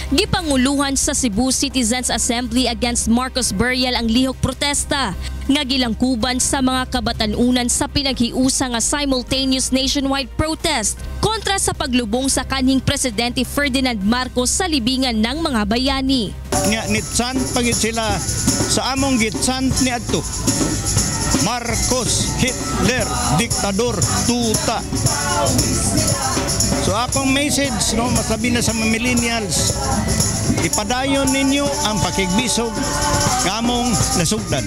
Gipanguluhan sa Cebu Citizens Assembly against Marcos burial ang lihok protesta nga gilangkuban sa mga kabatanunan sa pinaghiusa nga simultaneous nationwide protest kontra sa paglubong sa kanhing Presidente Ferdinand Marcos sa libingan ng mga bayani. Nga nitsan pagit sila sa among gitsan ni adto. Marcos, Hitler, diktador, tuta. So akong message, no, masabi na sa mga millennials, ipadayon ninyo ang pakigbisog kamong nasugdan.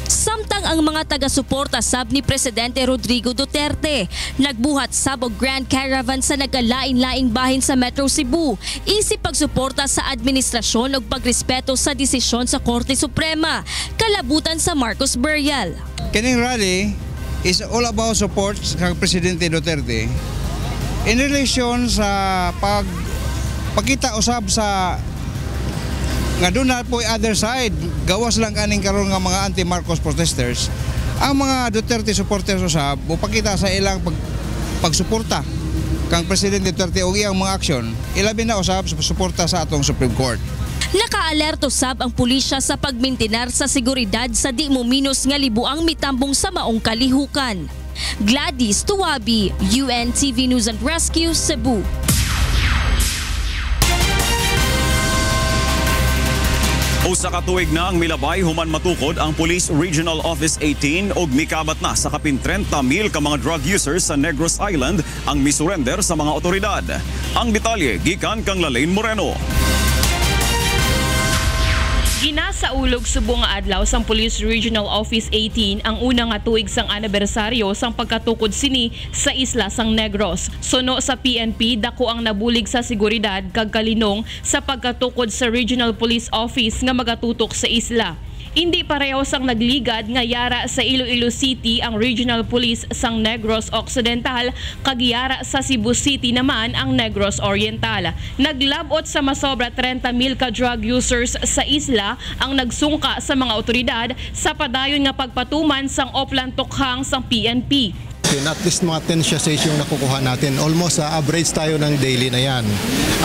Samtang ang mga taga-suporta sab ni Presidente Rodrigo Duterte nagbuhat sab og grand caravan sa nagkalain-laing bahin sa Metro Cebu isip pagsuporta sa administrasyon ug pagrespeto sa desisyon sa Korte Suprema kalabutan sa Marcos burial. Kining rally is all about support sa Presidente Duterte in relation sa pagkita usab sa nga doon na po other side, gawas lang kaning karon nga mga anti-Marcos protesters. Ang mga Duterte supporters usab, upakita sa ilang pagsuporta kang Presidente Duterte o iyang mga aksyon, ilabi na usab sa suporta sa atong Supreme Court. Nakaalerto sab ang pulisya sa pagmintinar sa seguridad sa di mo minus nga libuang mitambong sa maong kalihukan. Gladys Tuabi, UNTV News and Rescue, Cebu. Usa ka tuig na ang milabay human matukod ang Police Regional Office 18 og mikabat na sa kapin 30,000 ka mga drug users sa Negros Island ang misurrender sa mga otoridad. Ang detalye gikan kang Lalaine Moreno. Ginasaulog subong nga adlaw sang Police Regional Office 18 ang una nga tuig sang anibersaryo sang pagkatukod sini sa isla sang Negros. Suno sa PNP, dako ang nabulig sa seguridad kag kalinong sa pagkatukod sa Regional Police Office nga magatutok sa isla. Hindi pareho sang nagligad nga yara sa Iloilo City ang Regional Police sang Negros Occidental, kagiyara sa Cebu City naman ang Negros Oriental. Naglabot sa masobra 30,000 ka drug users sa isla ang nagsungka sa mga otoridad sa padayon nga pagpatuman sang Oplan Tokhang sang PNP. At least mga 10 sachets yung nakukuha natin. Almost average tayo ng daily na yan.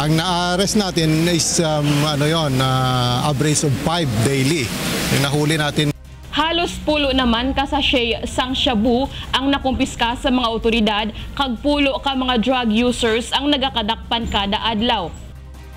Ang na-arrest natin is average of 5 daily. Yung nahuli natin. Halos pulo naman ka sachet sang shabu ang nakumpiska sa mga otoridad, kag pulo ka mga drug users ang nagakadakpan kada adlaw.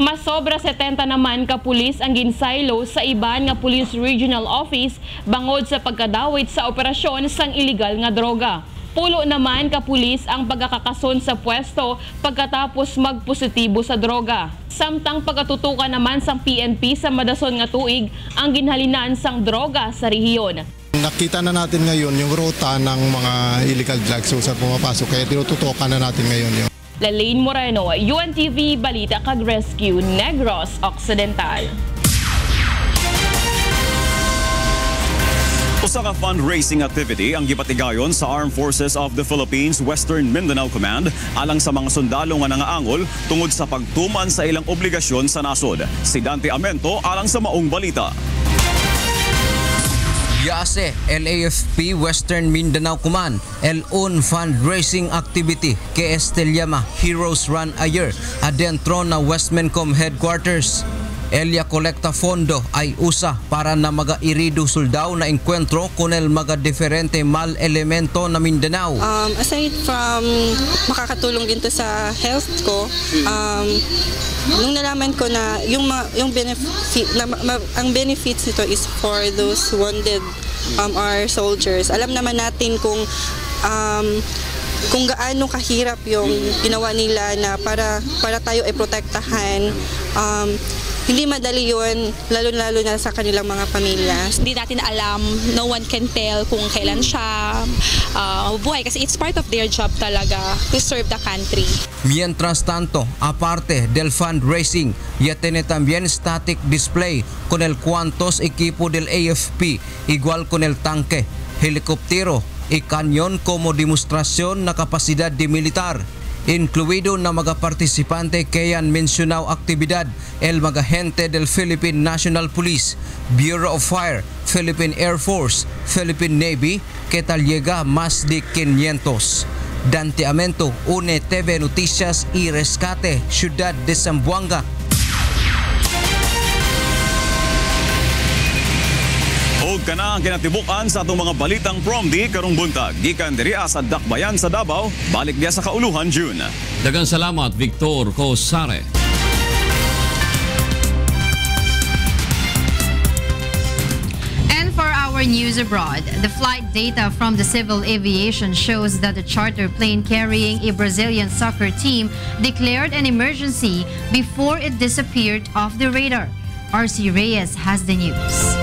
Masobra 70 naman ka pulis ang ginsaylo sa iban nga Police Regional Office bangod sa pagkadawit sa operasyon sang illegal nga droga. Pulo naman ka pulis ang pagkakakason sa pwesto pagkatapos magpositibo sa droga. Samtang pagkatutukan naman sang PNP sa madason nga tuig ang ginhalinan sang droga sa rehiyon. Nakita na natin ngayon yung ruta ng mga illegal drugs sa pumapasok, kaya tinututukan na natin ngayon yun. Lalaine Moreno, UNTV Balita kag Rescue, Negros Occidental. Usa ka fundraising activity ang gipatigayon sa Armed Forces of the Philippines Western Mindanao Command alang sa mga sundalo nga nangaangol tungod sa pagtuman sa ilang obligasyon sa nasod. Si Dante Amento alang sa maong balita. Yase, LAFP Western Mindanao Command, el-un fundraising activity kay Estelyama Heroes Run a Year adentro na Westmencom Headquarters. Elia kolekta fondo ay usa para na mga-irido soldado na enkwentro con el mga diferente mal elemento na Mindanao. Aside from makakatulong din to sa health ko, nung nalaman ko na yung benefit ang benefits nito is for those wounded our soldiers. Alam naman natin kung gaano kahirap yung ginawa nila na para tayo ay protektahan. Hindi madali yun, lalo-lalo na sa kanilang mga pamilya. Hindi natin alam, no one can tell kung kailan siya buhay kasi it's part of their job talaga to serve the country. Mientras tanto, aparte del fundraising, ya tiene también static display con el cuantos equipo del AFP, igual con el tanque, helicóptero y cañón como demostración na kapasidad de militar. Incluido na mga partisipante kayan mencionaw aktibidad el mga gente del Philippine National Police, Bureau of Fire, Philippine Air Force, Philippine Navy, que tal llega más de 500. Dante Amento, UNE TV Noticias y Rescate, Ciudad de Zamboanga. Og kana ang kinatibukan sa atong mga balitang Promdi karong buntag. Gikan diri sa Dakbayan sa Davao, balik diya sa Kauluhan June. Daghang salamat Victor Cosare. And for our news abroad, the flight data from the civil aviation shows that the charter plane carrying a Brazilian soccer team declared an emergency before it disappeared off the radar. RC Reyes has the news.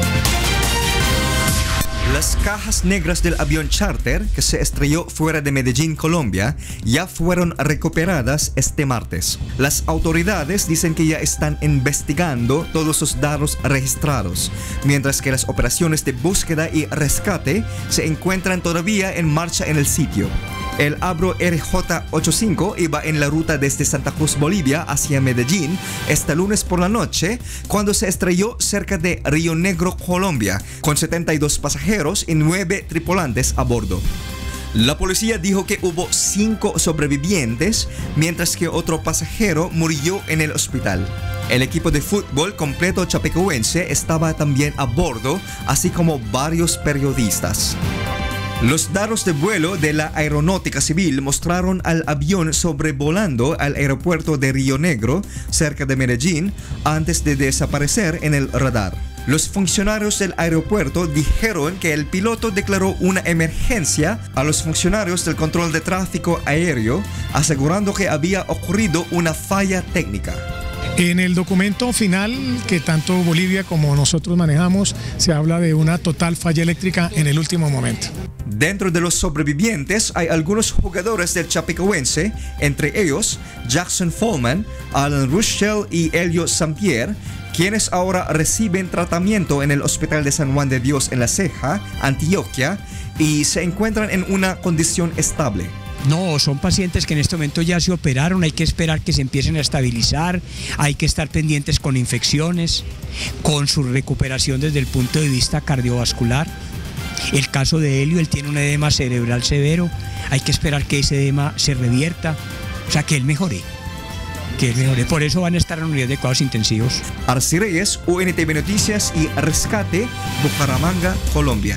Las cajas negras del avión charter que se estrelló fuera de Medellín, Colombia, ya fueron recuperadas este martes. Las autoridades dicen que ya están investigando todos los datos registrados, mientras que las operaciones de búsqueda y rescate se encuentran todavía en marcha en el sitio. El Abro RJ-85 iba en la ruta desde Santa Cruz, Bolivia, hacia Medellín este lunes por la noche, cuando se estrelló cerca de Río Negro, Colombia, con 72 pasajeros y 9 tripulantes a bordo. La policía dijo que hubo 5 sobrevivientes, mientras que otro pasajero murió en el hospital. El equipo de fútbol completo chapecoense estaba también a bordo, así como varios periodistas. Los datos de vuelo de la Aeronáutica Civil mostraron al avión sobrevolando al aeropuerto de Río Negro, cerca de Medellín, antes de desaparecer en el radar. Los funcionarios del aeropuerto dijeron que el piloto declaró una emergencia a los funcionarios del control de tráfico aéreo, asegurando que había ocurrido una falla técnica. En el documento final que tanto Bolivia como nosotros manejamos, se habla de una total falla eléctrica en el último momento. Dentro de los sobrevivientes hay algunos jugadores del Chapecoense, entre ellos Jackson Follman, Alan Ruschel y Elio Sampier, quienes ahora reciben tratamiento en el Hospital de San Juan de Dios en La Ceja, Antioquia, y se encuentran en una condición estable. No, son pacientes que en este momento ya se operaron, hay que esperar que se empiecen a estabilizar, hay que estar pendientes con infecciones, con su recuperación desde el punto de vista cardiovascular. El caso de Helio, él tiene un edema cerebral severo, hay que esperar que ese edema se revierta, o sea, que él mejore. Por eso van a estar en unidades de cuidados intensivos. Arci Reyes, UNTV Noticias y Rescate, Bucaramanga, Colombia.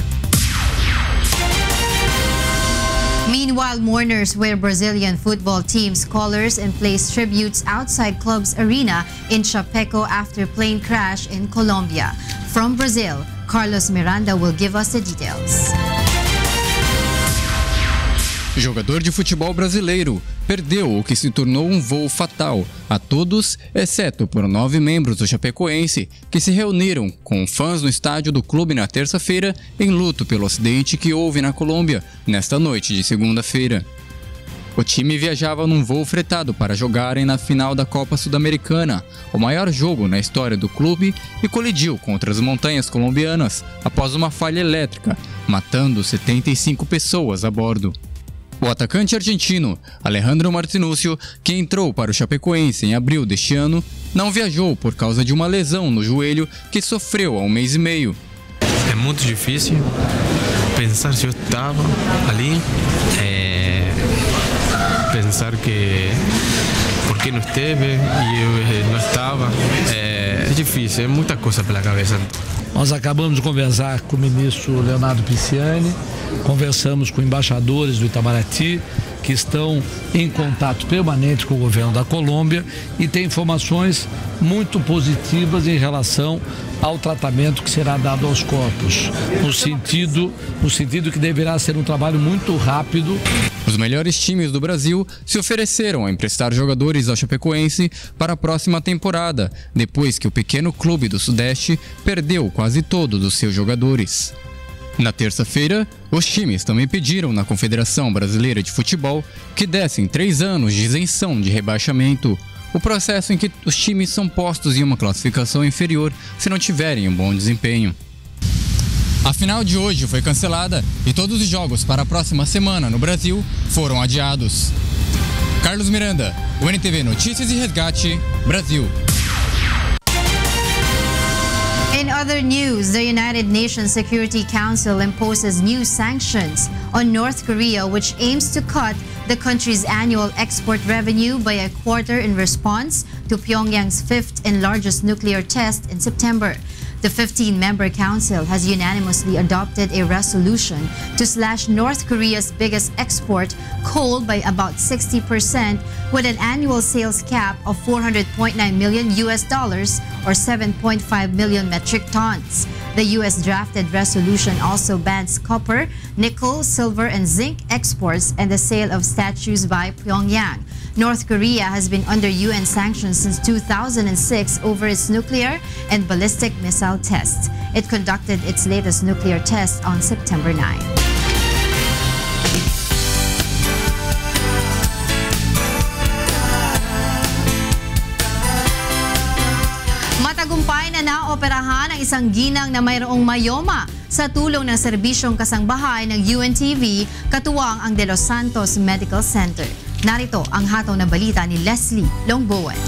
Meanwhile, mourners wear Brazilian football team's colors and place tributes outside club's arena in Chapecó after plane crash in Colombia. From Brazil, Carlos Miranda will give us the details. Jogador de futebol brasileiro perdeu o que se tornou um voo fatal a todos, exceto por 9 membros do Chapecoense que se reuniram com fãs no estádio do clube na terça-feira em luto pelo acidente que houve na Colômbia nesta noite de segunda-feira. O time viajava num voo fretado para jogarem na final da Copa Sul-Americana, o maior jogo na história do clube, e colidiu contra as montanhas colombianas após uma falha elétrica, matando 75 pessoas a bordo. O atacante argentino Alejandro Martinúcio, que entrou para o Chapecoense em abril deste ano, não viajou por causa de uma lesão no joelho que sofreu há 1 mês e meio. É muito difícil pensar se eu estava ali, pensar que por que não esteve e eu não estava, é difícil, é muita coisa pela cabeça. Nós acabamos de conversar com o ministro Leonardo Pisciani, conversamos com embaixadores do Itamaraty, que estão em contato permanente com o governo da Colômbia e tem informações muito positivas em relação ao tratamento que será dado aos corpos, no sentido que deverá ser um trabalho muito rápido. Os melhores times do Brasil se ofereceram a emprestar jogadores ao Chapecoense para a próxima temporada, depois que o pequeno clube do Sudeste perdeu quase todos os seus jogadores. Na terça-feira, os times também pediram na Confederação Brasileira de Futebol que dessem 3 anos de isenção de rebaixamento, o processo em que os times são postos em uma classificação inferior se não tiverem um bom desempenho. A final de hoje foi cancelada e todos os jogos para a próxima semana no Brasil foram adiados. Carlos Miranda, UNTV Notícias e Resgate, Brasil. In other news, the United Nations Security Council imposes new sanctions on North Korea, which aims to cut the country's annual export revenue by a quarter in response to Pyongyang's 5th and largest nuclear test in September. The 15-member council has unanimously adopted a resolution to slash North Korea's biggest export, coal, by about 60%, with an annual sales cap of $400.9 million or 7.5 million metric tons. The U.S. drafted resolution also bans copper, nickel, silver, and zinc exports and the sale of statues by Pyongyang. North Korea has been under UN sanctions since 2006 over its nuclear and ballistic missile tests. It conducted its latest nuclear test on September 9. Matagumpay na naoperahan ang isang ginang na mayroong myoma sa tulong ng serbisyong kasangbahay ng UNTV, katuwang ang De Los Santos Medical Center. Narito ang hataw na balita ni Leslie Longbowen.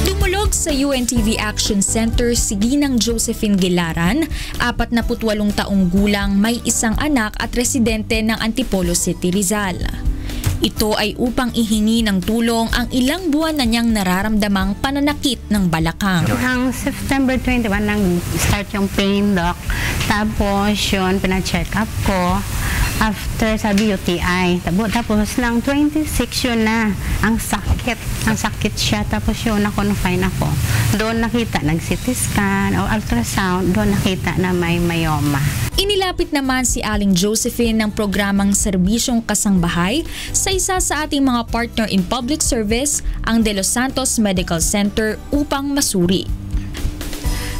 Dumulog sa UNTV Action Center si Ginang Josephine Gilaran, 48 taong gulang, may isang anak at residente ng Antipolo City, Rizal. Ito ay upang ihingi ng tulong ang ilang buwan na niyang nararamdamang pananakit ng balakang. Ang September 21 nang-start yung pain, doc. Tapos yun, pina-check up ko. After sabi UTI. Tapos lang 26 yun na. Ang sakit siya. Tapos yun, na-confine ako. Doon nakita, nag-CT scan o ultrasound, doon nakita na may myoma. Inilapit naman si Aling Josephine ng programang Serbisyong Kasangbahay sa isa sa ating mga partner in public service, ang De Los Santos Medical Center, upang masuri.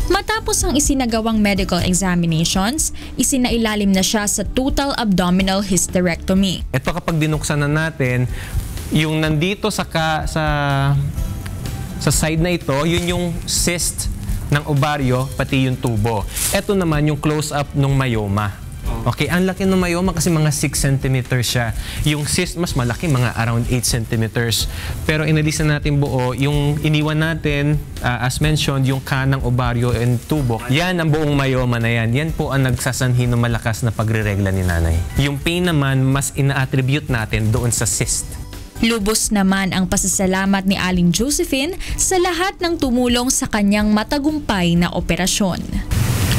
Matapos ang isinagawang medical examinations, isinailalim na siya sa total abdominal hysterectomy. Ito kapag dinuksan na natin, yung nandito sa Sa side na ito, yun yung cyst ng ovaryo, pati yung tubo. Ito naman yung close-up ng myoma. Okay, ang laki ng myoma kasi mga 6 centimeters siya. Yung cyst mas malaki, mga around 8 centimeters. Pero inalisa natin buo, yung iniwan natin, as mentioned, yung kanang ovaryo and tubo, yan ang buong myoma na yan. Yan po ang nagsasanhi ng malakas na pagre-regla ni nanay. Yung pain naman, mas ina-attribute natin doon sa cyst. Lubos naman ang pasasalamat ni Aling Josephine sa lahat ng tumulong sa kanyang matagumpay na operasyon.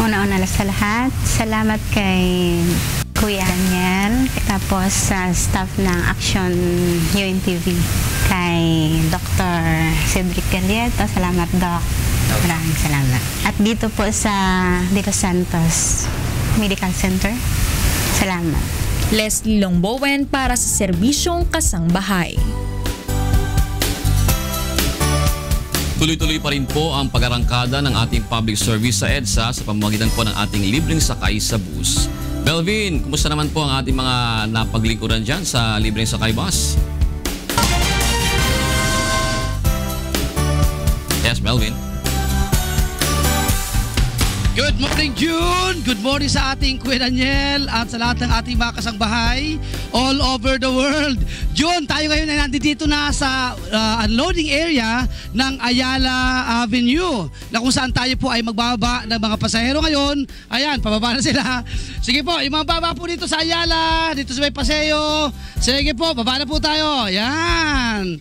Una-una sa lahat, salamat kay Kuya Daniel, tapos sa staff ng Action UNTV, kay Dr. Cedric Galieta, salamat Doc, maraming salamat. At dito po sa De Los Santos Medical Center, salamat. Leslie Longbowen para sa Serbisyong Kasangbahay. Tuloy-tuloy pa rin po ang pag-arangkada ng ating public service sa EDSA sa pamamagitan po ng ating libreng sakay sa bus. Melvin, kumusta naman po ang ating mga napaglingkuran dyan sa libreng sakay bus? Yes, Melvin. Good morning, June! Good morning sa ating Kuya Daniel at sa lahat ng ating mga kasangbahay all over the world. June, tayo ngayon ay nandito na sa unloading area ng Ayala Avenue na kung saan tayo po ay magbababa ng mga pasahero ngayon. Ayan, pababa na sila. Sige po, yung mga baba po dito sa Ayala, dito sa may paseo. Sige po, baba na po tayo. Ayan.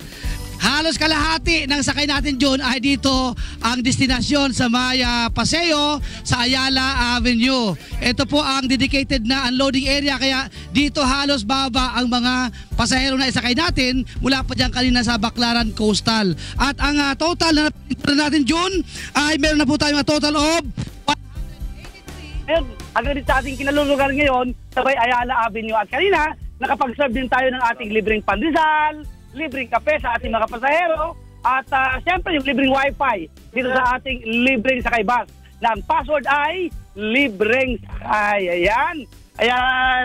Halos kalahati ng sakay natin dyan ay dito ang destinasyon sa may paseo sa Ayala Avenue. Ito po ang dedicated na unloading area kaya dito halos baba ang mga pasahero na isakay natin mula pa dyan kanina sa Baclaran Coastal. At ang total na natin dyan ay meron na po tayong total of 183. Hanggang dito sa ating kinalulugan ngayon sa may Ayala Avenue. At kanina nakapag-serve din tayo ng ating libreng pandesal, libreng kape sa ating mga pasahero at siyempre yung libreng wifi dito sa ating libreng sakay bus na ang password ay libreng sakay. Ayan.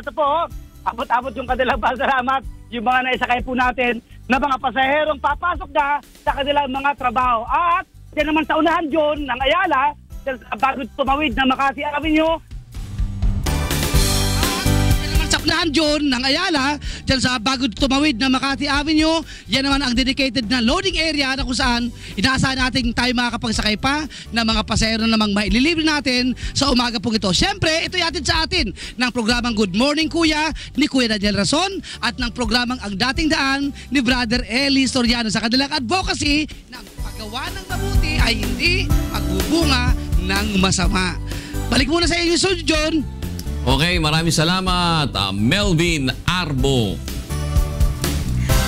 Ito po, abot-abot yung kanilang pasalamat yung mga naisakay po natin na mga pasaherong papasok na sa kanilang mga trabaho. At yan naman sa unahan dyan ng Ayala, bago tumawid na Makati Avenue, unahan dyan ng Ayala, dyan sa bago tumawid na Makati Avenue, yan naman ang dedicated na loading area na kung saan inaasahan natin tayo makakapagsakay pa ng mga pasahero namang maililibre natin sa umaga pong ito. Siyempre, ito yatid sa atin ng programang Good Morning Kuya ni Kuya Daniel Razon at ng programang Ang Dating Daan ni Brother Eli Soriano sa kanilang advocacy na ang paggawa ng mabuti ay hindi magbubunga ng masama. Balik muna sa inyo, Sir John. Okay, maraming salamat, Melvin Arbo.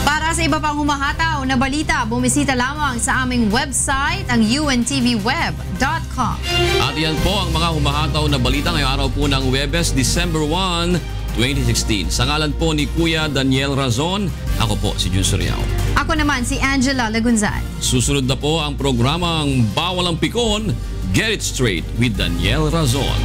Para sa iba pang humahataw na balita, bumisita lamang sa aming website, ang untvweb.com. At yan po ang mga humahataw na balita ngayong araw po ng Huwebes, December 1, 2016. Sa ngalan po ni Kuya Daniel Razon, ako po si Jun Suriao. Ako naman si Angela Lagunzan. Susunod na po ang programang Bawal ang Pikon, Get It Straight with Daniel Razon.